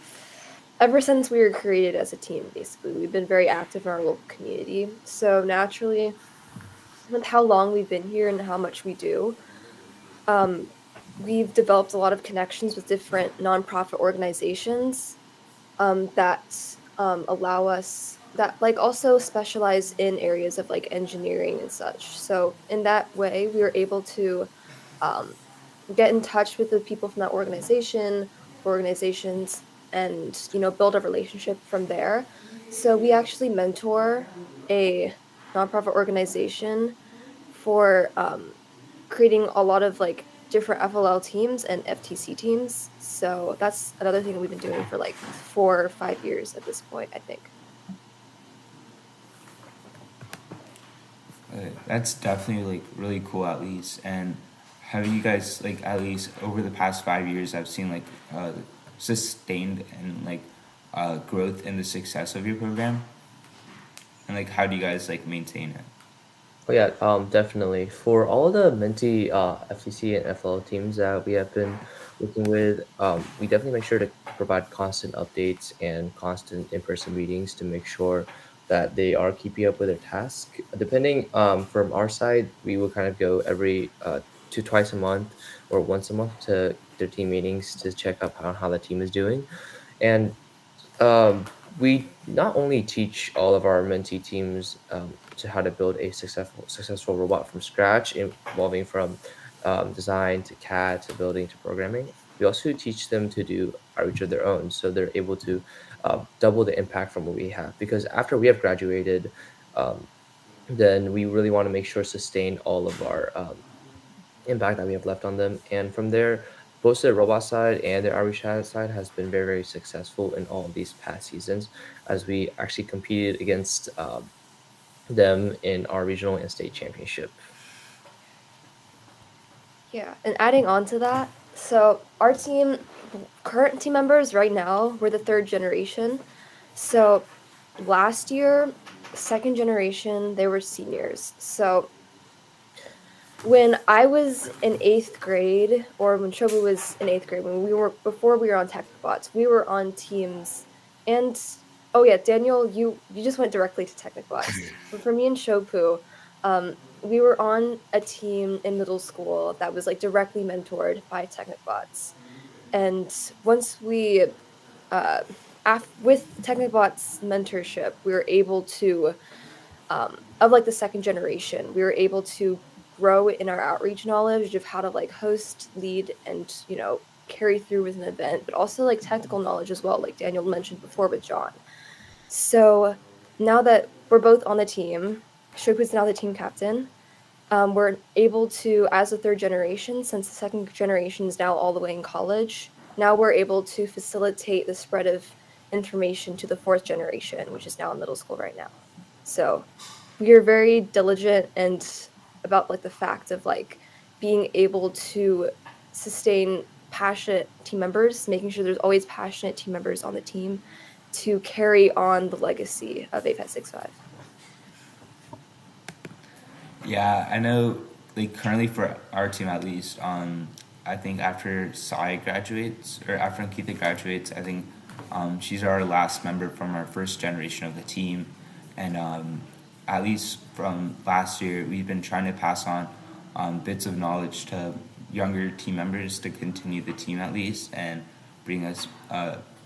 Speaker 5: ever since we were created as a team, basically. We've been very active in our local community. So naturally, with how long we've been here and how much we do, um, we've developed a lot of connections with different nonprofit organizations that allow us that like also specialize in areas of like engineering and such. So in that way, we were able to um, get in touch with the people from that organizations, and build a relationship from there. So we actually mentor a nonprofit organization for creating a lot of like different FLL teams and FTC teams. So that's another thing we've been doing for like 4 or 5 years at this point, I think.
Speaker 1: That's definitely like really cool at least. And have you guys like at least over the past 5 years, I've seen like sustained and like growth in the success of your program, and like how do you guys like maintain it?
Speaker 3: Oh yeah, definitely. For all the Menti FTC and FLL teams that we have been working with, we definitely make sure to provide constant updates and constant in-person meetings to make sure that they are keeping up with their task. Depending from our side, we will kind of go every to twice a month or once a month to their team meetings to check up on how the team is doing. And we not only teach all of our mentee teams to how to build a successful robot from scratch, involving from design to CAD to building to programming. We also teach them to do outreach of their own, so they're able to double the impact from what we have. Because after we have graduated, um, then we really want to make sure sustain all of our impact that we have left on them. And from there, both the robot side and the outreach side has been very, very successful in all of these past seasons as we actually competed against them in our regional and state championship.
Speaker 5: Yeah, and adding on to that, so our current team members right now, we're the third generation. So last year, second generation, they were seniors. So when I was in eighth grade, or when Shobu was in eighth grade, before we were on TechnicBots, we were on teams. And oh yeah, Daniel, you just went directly to TechnicBots. But for me and Shobu, We were on a team in middle school that was like directly mentored by TechnicBots. And once we, uh, with TechnicBots mentorship, we were able to, of like the second generation, we were able to grow in our outreach knowledge of how to like host, lead, and, carry through with an event, but also like technical knowledge as well, like Daniel mentioned before with John. So now that we're both on the team, Shoku's now the team captain. We're able to, as a third generation, since the second generation is now all the way in college, now we're able to facilitate the spread of information to the fourth generation, which is now in middle school right now. So we are very diligent and about like the fact of like being able to sustain passionate team members, making sure there's always passionate team members on the team to carry on the legacy of APET 65.
Speaker 1: Yeah, I know. Like currently for our team at least, I think after Sai graduates or after Nikita graduates, I think she's our last member from our first generation of the team, and at least from last year, we've been trying to pass on bits of knowledge to younger team members to continue the team at least and bring us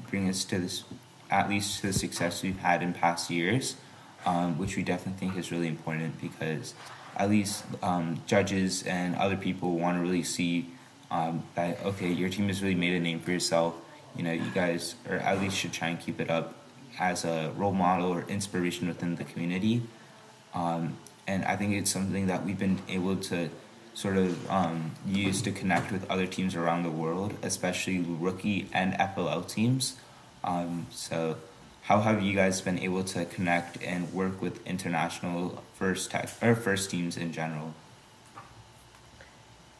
Speaker 1: bring us to this at least to the success we've had in past years, which we definitely think is really important because at least judges and other people want to really see that okay, your team has really made a name for yourself. You know, you guys, or at least should try and keep it up as a role model or inspiration within the community. And I think it's something that we've been able to sort of use to connect with other teams around the world, especially rookie and FLL teams. So, how have you guys been able to connect and work with international first teams in general?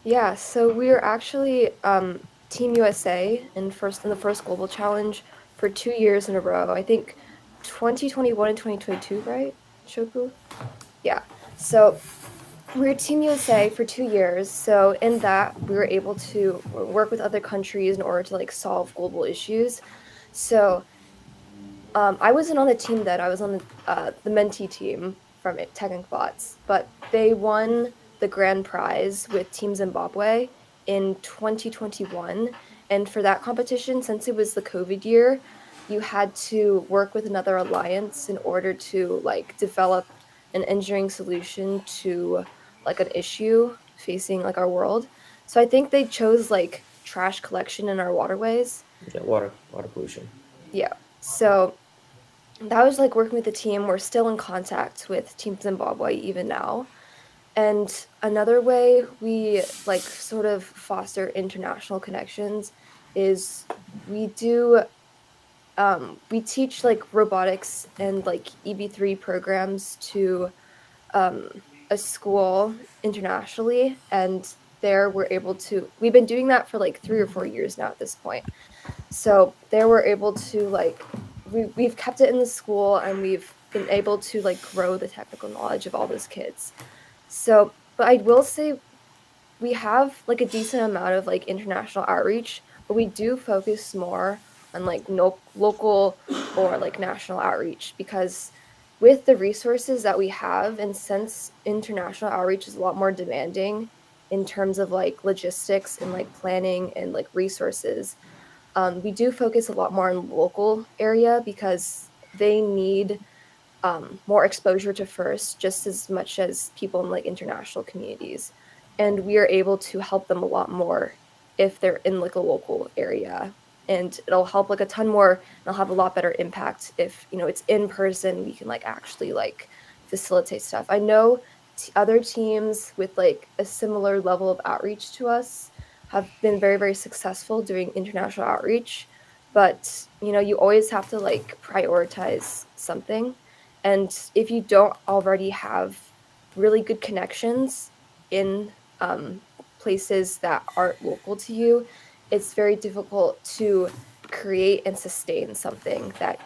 Speaker 5: Yeah, so we are actually Team USA in the first global challenge for 2 years in a row. I think 2021 and 2022, right, Shoku? Yeah. So we were Team USA for 2 years. So in that, we were able to work with other countries in order to like solve global issues. So I wasn't on the team then. I was on the mentee team from TechnicBots, but they won the grand prize with Team Zimbabwe in 2021. And for that competition, since it was the COVID year, you had to work with another alliance in order to like develop an engineering solution to like an issue facing like our world. So I think they chose like trash collection in our waterways.
Speaker 3: Yeah, water pollution.
Speaker 5: Yeah. So that was like working with the team. We're still in contact with Team Zimbabwe even now. And another way we like sort of foster international connections is we do we teach like robotics and like EB3 programs to um, a school internationally, and there we're able to we've been doing that for like 3 or 4 years now at this point. So there we're able to like we've kept it in the school, and we've been able to like grow the technical knowledge of all those kids. So, but I will say we have like a decent amount of like international outreach, but we do focus more on like no local or like national outreach, because with the resources that we have, and since international outreach is a lot more demanding in terms of like logistics and like planning and like resources, we do focus a lot more on local area because they need more exposure to first just as much as people in like international communities, and we are able to help them a lot more if they're in like a local area, and it'll help like a ton more, and it'll have a lot better impact if it's in person. We can like actually like facilitate stuff. I know other teams with like a similar level of outreach to us have been very, very successful doing international outreach, but you always have to like prioritize something. And if you don't already have really good connections in places that aren't local to you, it's very difficult to create and sustain something that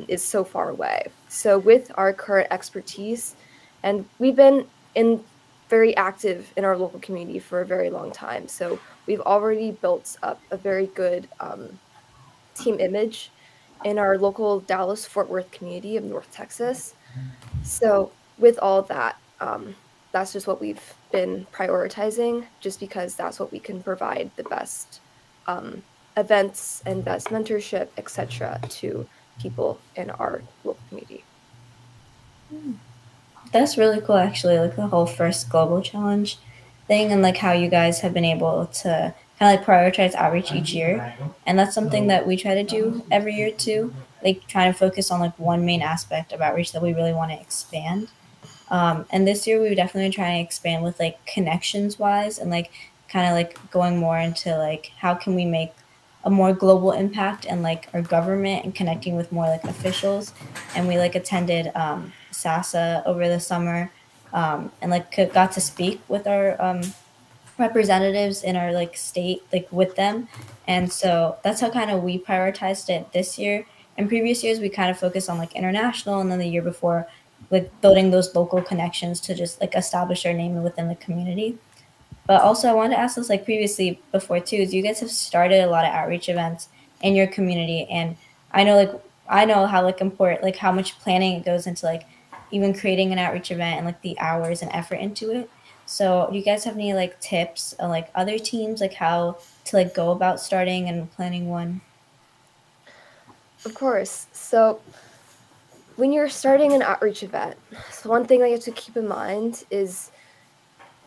Speaker 5: is so far away. So with our current expertise, and we've been in very active in our local community for a very long time, so we've already built up a very good team image in our local Dallas Fort Worth community of North Texas. So with all that, that's just what we've been prioritizing, just because that's what we can provide the best um, events and best mentorship, etc., to people in our local community.
Speaker 2: That's really cool, actually. Like the whole first global challenge thing, and like how you guys have been able to kind of like prioritize outreach each year. And that's something that we try to do every year too. Like trying to focus on like one main aspect of outreach that we really want to expand. And this year we were definitely trying to expand with like connections wise and like kind of like going more into like how can we make a more global impact and like our government and connecting with more like officials. And we like attended SASA over the summer and like got to speak with our representatives in our like state like with them, and so that's how kind of we prioritized it this year. In previous years we kind of focused on like international, and then the year before like building those local connections to just like establish our name within the community. But also, I wanted to ask this like previously before too. Is you guys have started a lot of outreach events in your community, and I know how like important like how much planning it goes into like even creating an outreach event and like the hours and effort into it. So, do you guys have any like tips on like other teams like how to like go about starting and planning one?
Speaker 5: Of course. So when you're starting an outreach event, so one thing that you have to keep in mind is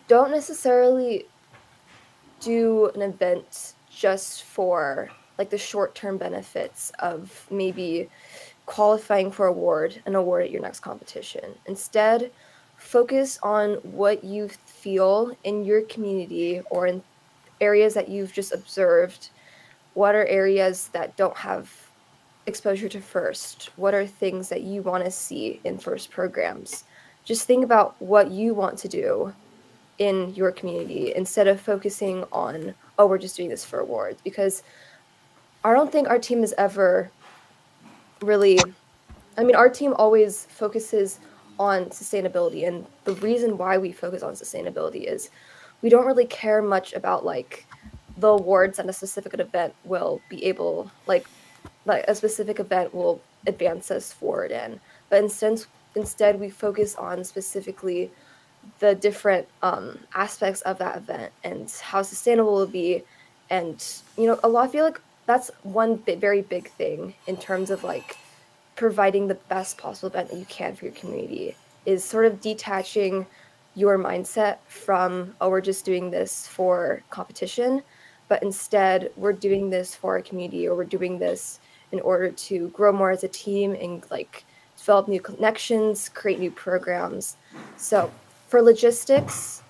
Speaker 5: don't necessarily do an event just for like the short-term benefits of maybe qualifying for an award at your next competition. Instead, focus on what you feel in your community or in areas that you've just observed. What are areas that don't have exposure to first? What are things that you want to see in first programs? Just think about what you want to do in your community instead of focusing on, oh, we're just doing this for awards. Because I don't think our team has ever really, I mean, our team always focuses on sustainability. And the reason why we focus on sustainability is we don't really care much about like the awards that a specific event will be able, like a specific event will advance us forward in. But instead we focus on specifically the different aspects of that event and how sustainable it will be. And a lot, I feel like that's one very big thing in terms of like providing the best possible event that you can for your community, is sort of detaching your mindset from, oh, we're just doing this for competition, but instead we're doing this for our community, or we're doing this in order to grow more as a team and like develop new connections, create new programs. So for logistics,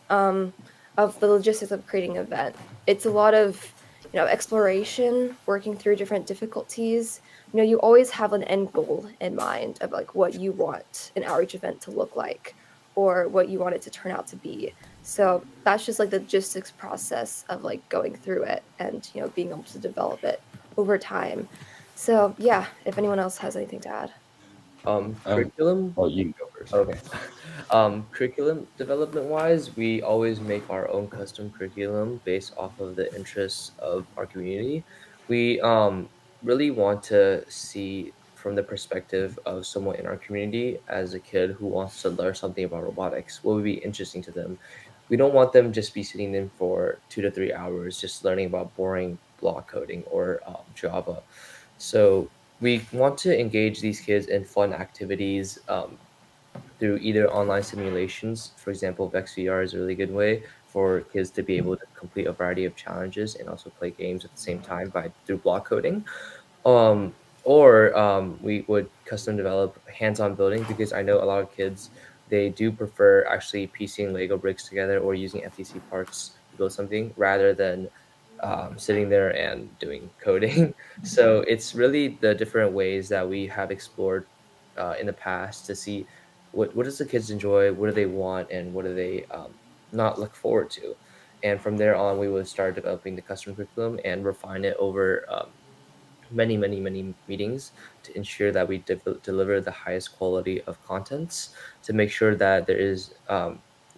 Speaker 5: um, of the logistics of creating an event, it's a lot of exploration, working through different difficulties. You always have an end goal in mind of like what you want an outreach event to look like, or what you want it to turn out to be. So that's just like the logistics process of like going through it and being able to develop it over time. So yeah, if anyone else has anything to add.
Speaker 4: Um,
Speaker 3: Curriculum.
Speaker 4: well, you can go first.
Speaker 3: Okay. Curriculum development wise, we always make our own custom curriculum based off of the interests of our community. We really want to see from the perspective of someone in our community as a kid who wants to learn something about robotics. What would be interesting to them? We don't want them just be sitting in for 2 to 3 hours just learning about boring block coding or Java. So we want to engage these kids in fun activities through either online simulations. For example, VexVR is a really good way for kids to be able to complete a variety of challenges and also play games at the same time by through block coding. Or we would custom develop hands-on building, because I know a lot of kids, they do prefer actually piecing Lego bricks together or using FTC parts to build something rather than sitting there and doing coding. So it's really the different ways that we have explored in the past to see what does the kids enjoy, what do they want, and what do they not look forward to. And from there on, we would start developing the custom curriculum and refine it over many meetings to ensure that we deliver the highest quality of contents, to make sure that there is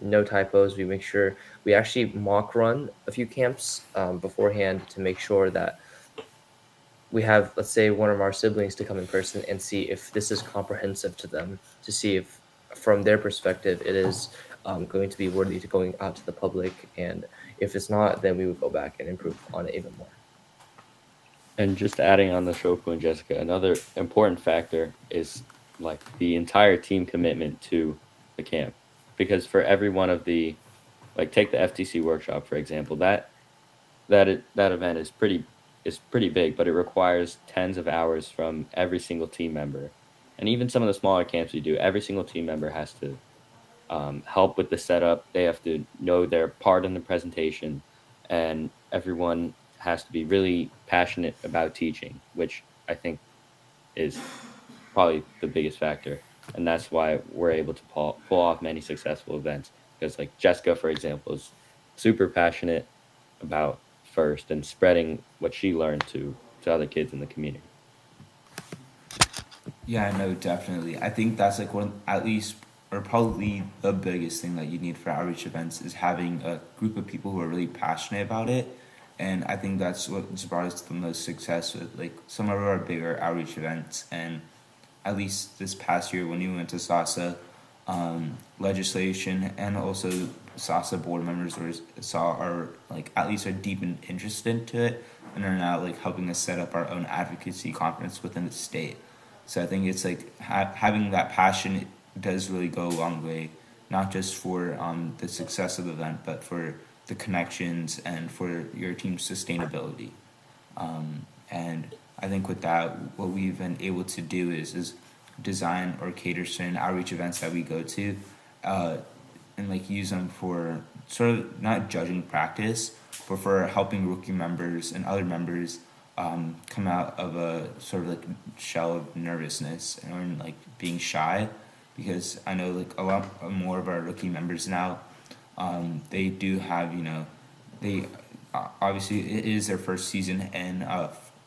Speaker 3: no typos. We make sure we actually mock run a few camps beforehand to make sure that we have, let's say, one of our siblings to come in person and see if this is comprehensive to them, to see if from their perspective it is going to be worthy to going out to the public, and if it's not, then we would go back and improve on it even more.
Speaker 4: And just adding on the Shofu and Jessica, another important factor is like the entire team commitment to the camp. Because for every one of the, like take the FTC workshop for example, that event is pretty big, but it requires tens of hours from every single team member. And even some of the smaller camps we do, every single team member has to help with the setup. They have to know their part in the presentation, and everyone has to be really passionate about teaching, which I think is probably the biggest factor. And that's why we're able to pull off many successful events. Because, like Jessica, for example, is super passionate about first and spreading what she learned to other kids in the community.
Speaker 1: Yeah, I know, definitely. I think that's like one, at least, or probably the biggest thing that you need for outreach events is having a group of people who are really passionate about it. And I think that's what's brought us the most success with like some of our bigger outreach events. And at least this past year when we went to SASA, legislation and also SASA board members saw our like at least are deep and interested into it and are now like helping us set up our own advocacy conference within the state. So I think it's like having that passion does really go a long way, not just for the success of the event, but for the connections and for your team's sustainability. And I think with that, what we've been able to do is design or cater certain outreach events that we go to, uh, and like use them for sort of not judging practice, but for helping rookie members and other members come out of a sort of like shell of nervousness and like being shy, because I know like a lot more of our rookie members now, they do have they obviously it is their first season in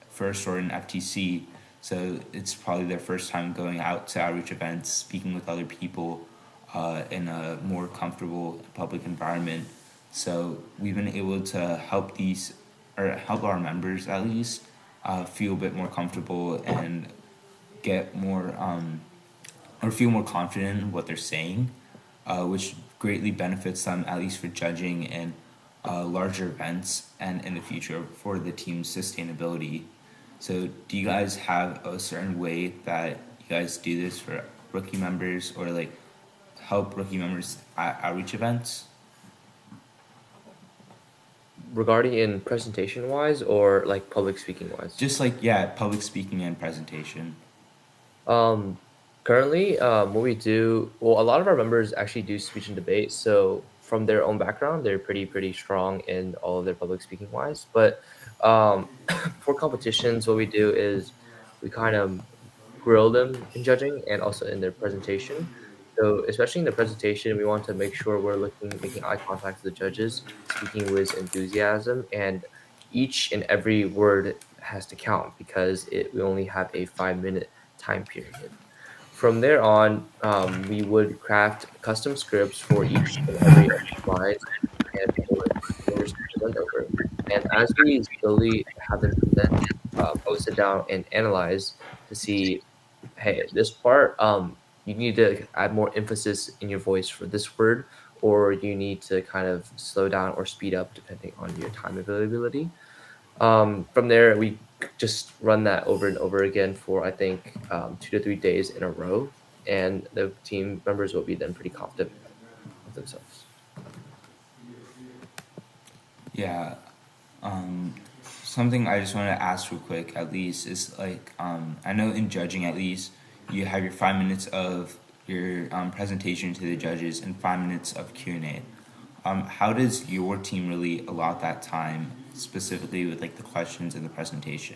Speaker 1: first or in FTC, so it's probably their first time going out to outreach events, speaking with other people in a more comfortable public environment. So we've been able to help these or help our members at least feel a bit more comfortable and get more or feel more confident in what they're saying, which greatly benefits them at least for judging and larger events and in the future for the team's sustainability. So, do you guys have a certain way that you guys do this for rookie members or like help rookie members at outreach events?
Speaker 3: Regarding in presentation wise or like public speaking wise?
Speaker 1: Just like, yeah, public speaking and presentation.
Speaker 3: Um, Currently, what we do, well, a lot of our members actually do speech and debate. So from their own background, they're pretty strong in all of their public speaking wise. But for competitions, what we do is we kind of grill them in judging and also in their presentation. So especially in the presentation, we want to make sure we're making eye contact with the judges, speaking with enthusiasm, and each and every word has to count because we only have a 5 minute time period. From there on, we would craft custom scripts for each and every of the slides and for leaders to present over. And as we slowly have them present, I would sit down and analyze to see, hey, this part, you need to add more emphasis in your voice for this word, or you need to kind of slow down or speed up depending on your time availability. From there, we just run that over and over again for I think 2 to 3 days in a row, and the team members will be then pretty confident of themselves.
Speaker 1: Yeah. Something I just want to ask real quick, at least, is like I know in judging, at least, you have your 5 minutes of your presentation to the judges and 5 minutes of Q&A. How does your team really allot that time specifically with like the questions and the presentation,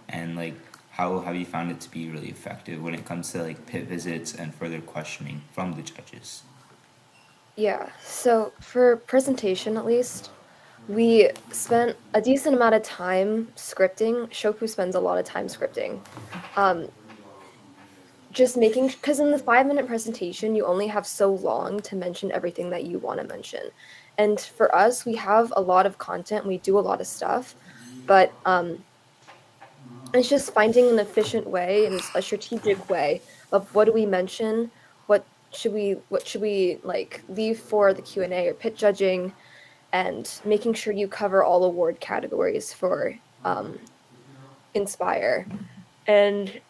Speaker 1: and like how have you found it to be really effective when it comes to like pit visits and further questioning from the judges?
Speaker 5: Yeah, so for presentation at least, we spent a decent amount of time scripting. Shoku spends a lot of time scripting. Um, just making, because in the 5 minute presentation, you only have so long to mention everything that you want to mention. And for us, we have a lot of content, we do a lot of stuff, but it's just finding an efficient way and a strategic way of what do we mention, what what should we like leave for the Q&A or pit judging, and making sure you cover all award categories for Inspire. And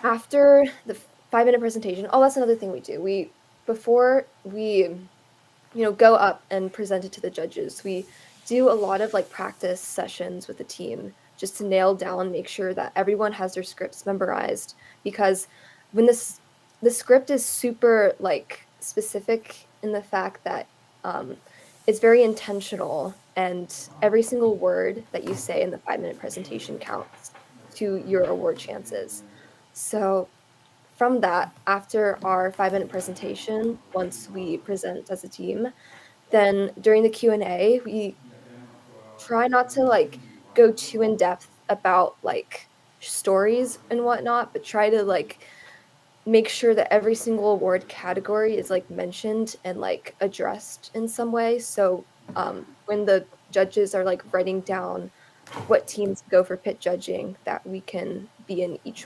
Speaker 5: after the 5-minute presentation, oh, that's another thing we do. Before we go up and present it to the judges, we do a lot of like practice sessions with the team just to nail down, make sure that everyone has their scripts memorized, because when the script is super like specific in the fact that it's very intentional, and every single word that you say in the 5-minute presentation counts to your award chances. So from that, after our 5-minute presentation, once we present as a team, then during the Q&A, we try not to like go too in depth about like stories and whatnot, but try to like make sure that every single award category is like mentioned and like addressed in some way. So when the judges are like writing down what teams go for pit judging, that we can be in each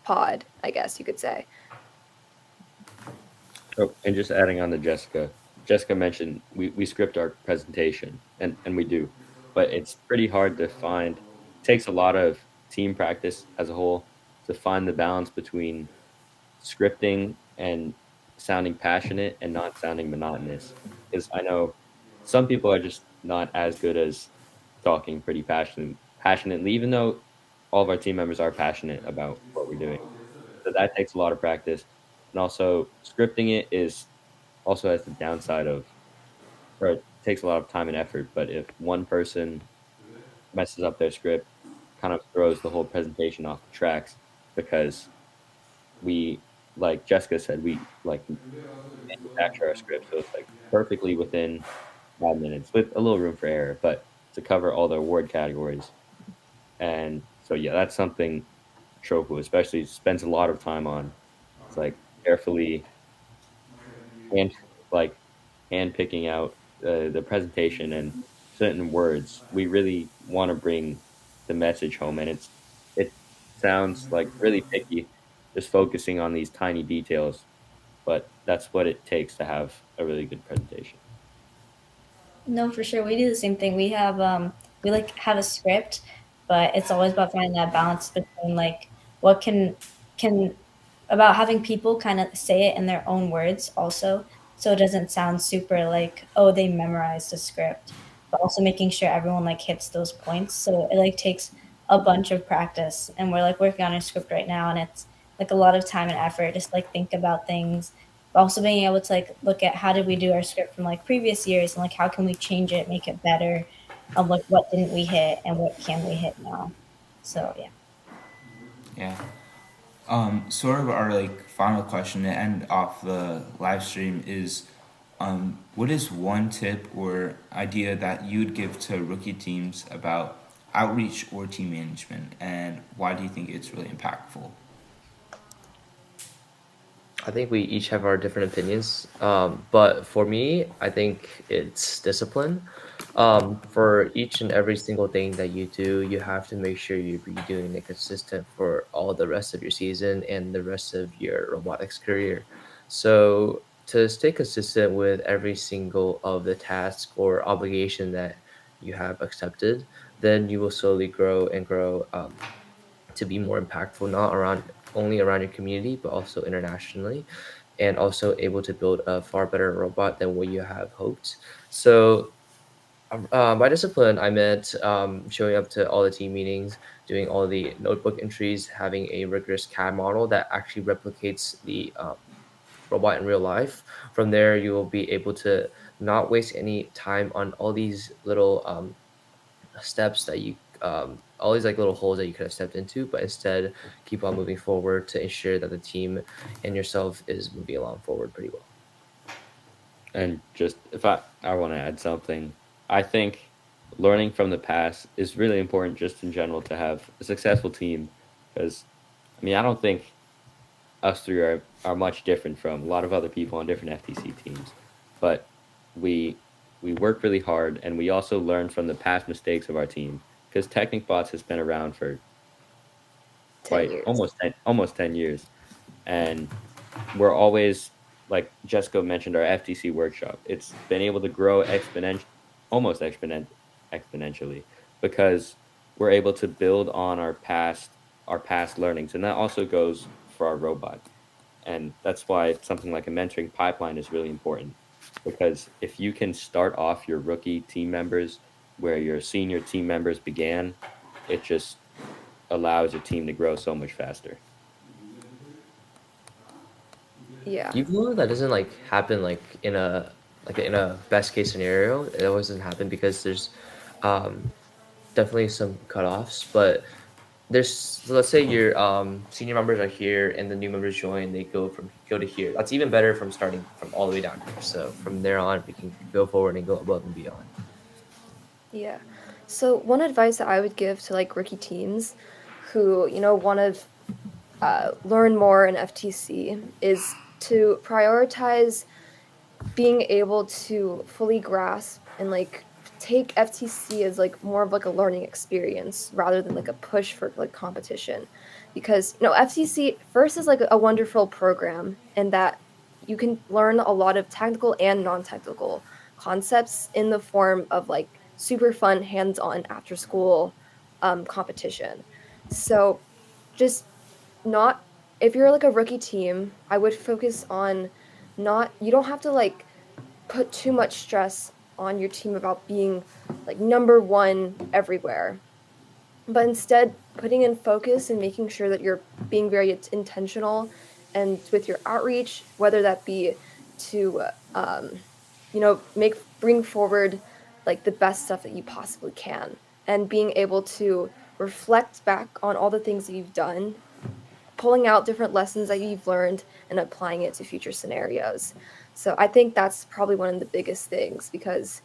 Speaker 5: pod, I guess you could say.
Speaker 4: Oh, and just adding on to Jessica. Jessica mentioned we script our presentation, and we do, but it's pretty hard to find. It takes a lot of team practice as a whole to find the balance between scripting and sounding passionate and not sounding monotonous. Because I know some people are just not as good as talking pretty passionately, even though all of our team members are passionate about what we're doing. So that takes a lot of practice. And also scripting it is also has the downside of, or it takes a lot of time and effort. But if one person messes up their script, kind of throws the whole presentation off the tracks, because we, like Jessica said, we like manufacture our script, so it's like perfectly within 5 minutes with a little room for error, but to cover all the award categories. And so yeah, that's something Tropu especially spends a lot of time on. It's like carefully hand like hand picking out the presentation and certain words. We really want to bring the message home, and it sounds like really picky, just focusing on these tiny details, but that's what it takes to have a really good presentation.
Speaker 2: No, for sure. We do the same thing. We like have a script, but it's always about finding that balance between like what can about having people kind of say it in their own words also, so it doesn't sound super like, oh, they memorized the script, but also making sure everyone like hits those points. So it like takes a bunch of practice, and we're like working on a script right now, and it's like a lot of time and effort just like think about things, but also being able to like look at how did we do our script from like previous years, and like how can we change it, make it better, of like what didn't we hit and what can we hit now. So yeah.
Speaker 1: Yeah. Sort of our like final question to end off the live stream is, what is one tip or idea that you'd give to rookie teams about outreach or team management, and why do you think it's really impactful?
Speaker 3: I think we each have our different opinions. But for me, I think it's discipline. For each and every single thing that you do, you have to make sure you're doing it consistent for all the rest of your season and the rest of your robotics career. So to stay consistent with every single of the task or obligation that you have accepted, then you will slowly grow and grow. To be more impactful, not around only around your community, but also internationally, and also able to build a far better robot than what you have hoped. So, by discipline, I meant showing up to all the team meetings, doing all the notebook entries, having a rigorous CAD model that actually replicates the robot in real life. From there, you will be able to not waste any time on all these little steps that you all these like little holes that you could have stepped into, but instead keep on moving forward to ensure that the team and yourself is moving along forward pretty well.
Speaker 4: And just if I want to add something, I think learning from the past is really important just in general to have a successful team. Because I mean, I don't think us three are much different from a lot of other people on different FTC teams, but we we work really hard, and we also learn from the past mistakes of our team. Because TechnicBots has been around for
Speaker 5: 10
Speaker 4: quite
Speaker 5: years.
Speaker 4: almost 10 years, and we're always, like Jessica mentioned, our FTC workshop. It's been able to grow almost exponentially, because we're able to build on our past learnings, and that also goes for our robot. And that's why something like a mentoring pipeline is really important, because if you can start off your rookie team members where your senior team members began, it just allows your team to grow so much faster.
Speaker 5: Yeah.
Speaker 3: Even though that doesn't like happen like in a best case scenario, it always doesn't happen because there's um, definitely some cutoffs. But there's so let's say your senior members are here and the new members join, they go to here. That's even better from starting from all the way down here. So from there on, we can go forward and go above and beyond.
Speaker 5: Yeah. So one advice that I would give to like rookie teams who, want to learn more in FTC is to prioritize being able to fully grasp and like take FTC as like more of like a learning experience rather than like a push for like competition. Because, FTC first is like a wonderful program in that you can learn a lot of technical and non-technical concepts in the form of like super fun hands-on after school competition. So just not if you're like a rookie team, I would focus on not you don't have to like put too much stress on your team about being like number one everywhere, but instead putting in focus and making sure that you're being very intentional and with your outreach, whether that be to bring forward like the best stuff that you possibly can, and being able to reflect back on all the things that you've done, pulling out different lessons that you've learned and applying it to future scenarios. So I think that's probably one of the biggest things, because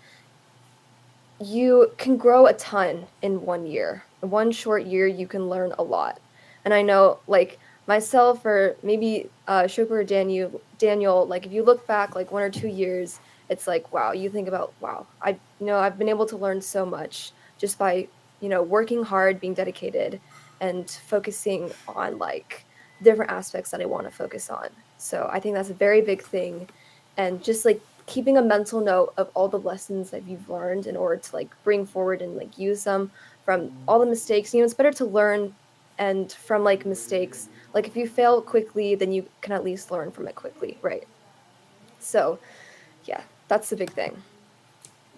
Speaker 5: you can grow a ton in 1 year. In one short year, you can learn a lot. And I know, like myself, or maybe Shoper or Daniel, like if you look back like 1 or 2 years, it's like wow. You think about wow. I've been able to learn so much just by working hard, being dedicated, and focusing on like different aspects that I want to focus on. So I think that's a very big thing, and just like keeping a mental note of all the lessons that you've learned in order to like bring forward and like use them from all the mistakes. It's better to learn and from like mistakes. Like if you fail quickly, then you can at least learn from it quickly, right? So yeah, that's the big thing.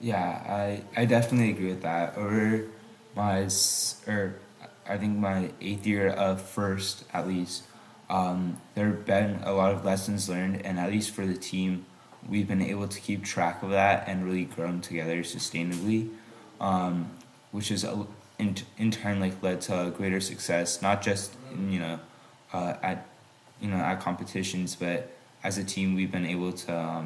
Speaker 1: Yeah, I definitely agree with that. Over or I think my 8th year of first, at least, there have been a lot of lessons learned, and at least for the team, we've been able to keep track of that and really grown together sustainably, which is in turn like led to greater success, not just at at competitions, but as a team, we've been able to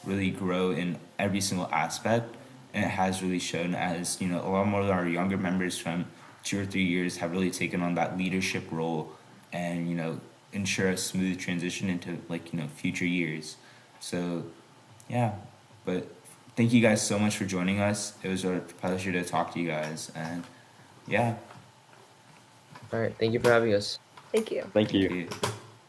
Speaker 1: really grow in every single aspect, and it has really shown as a lot more of our younger members from 2 or 3 years have really taken on that leadership role, and ensure a smooth transition into like future years. So yeah, but thank you guys so much for joining us. It was a pleasure to talk to you guys, and yeah.
Speaker 3: All right, thank you for having us.
Speaker 5: Thank you.
Speaker 4: Thank you.
Speaker 1: Thank you.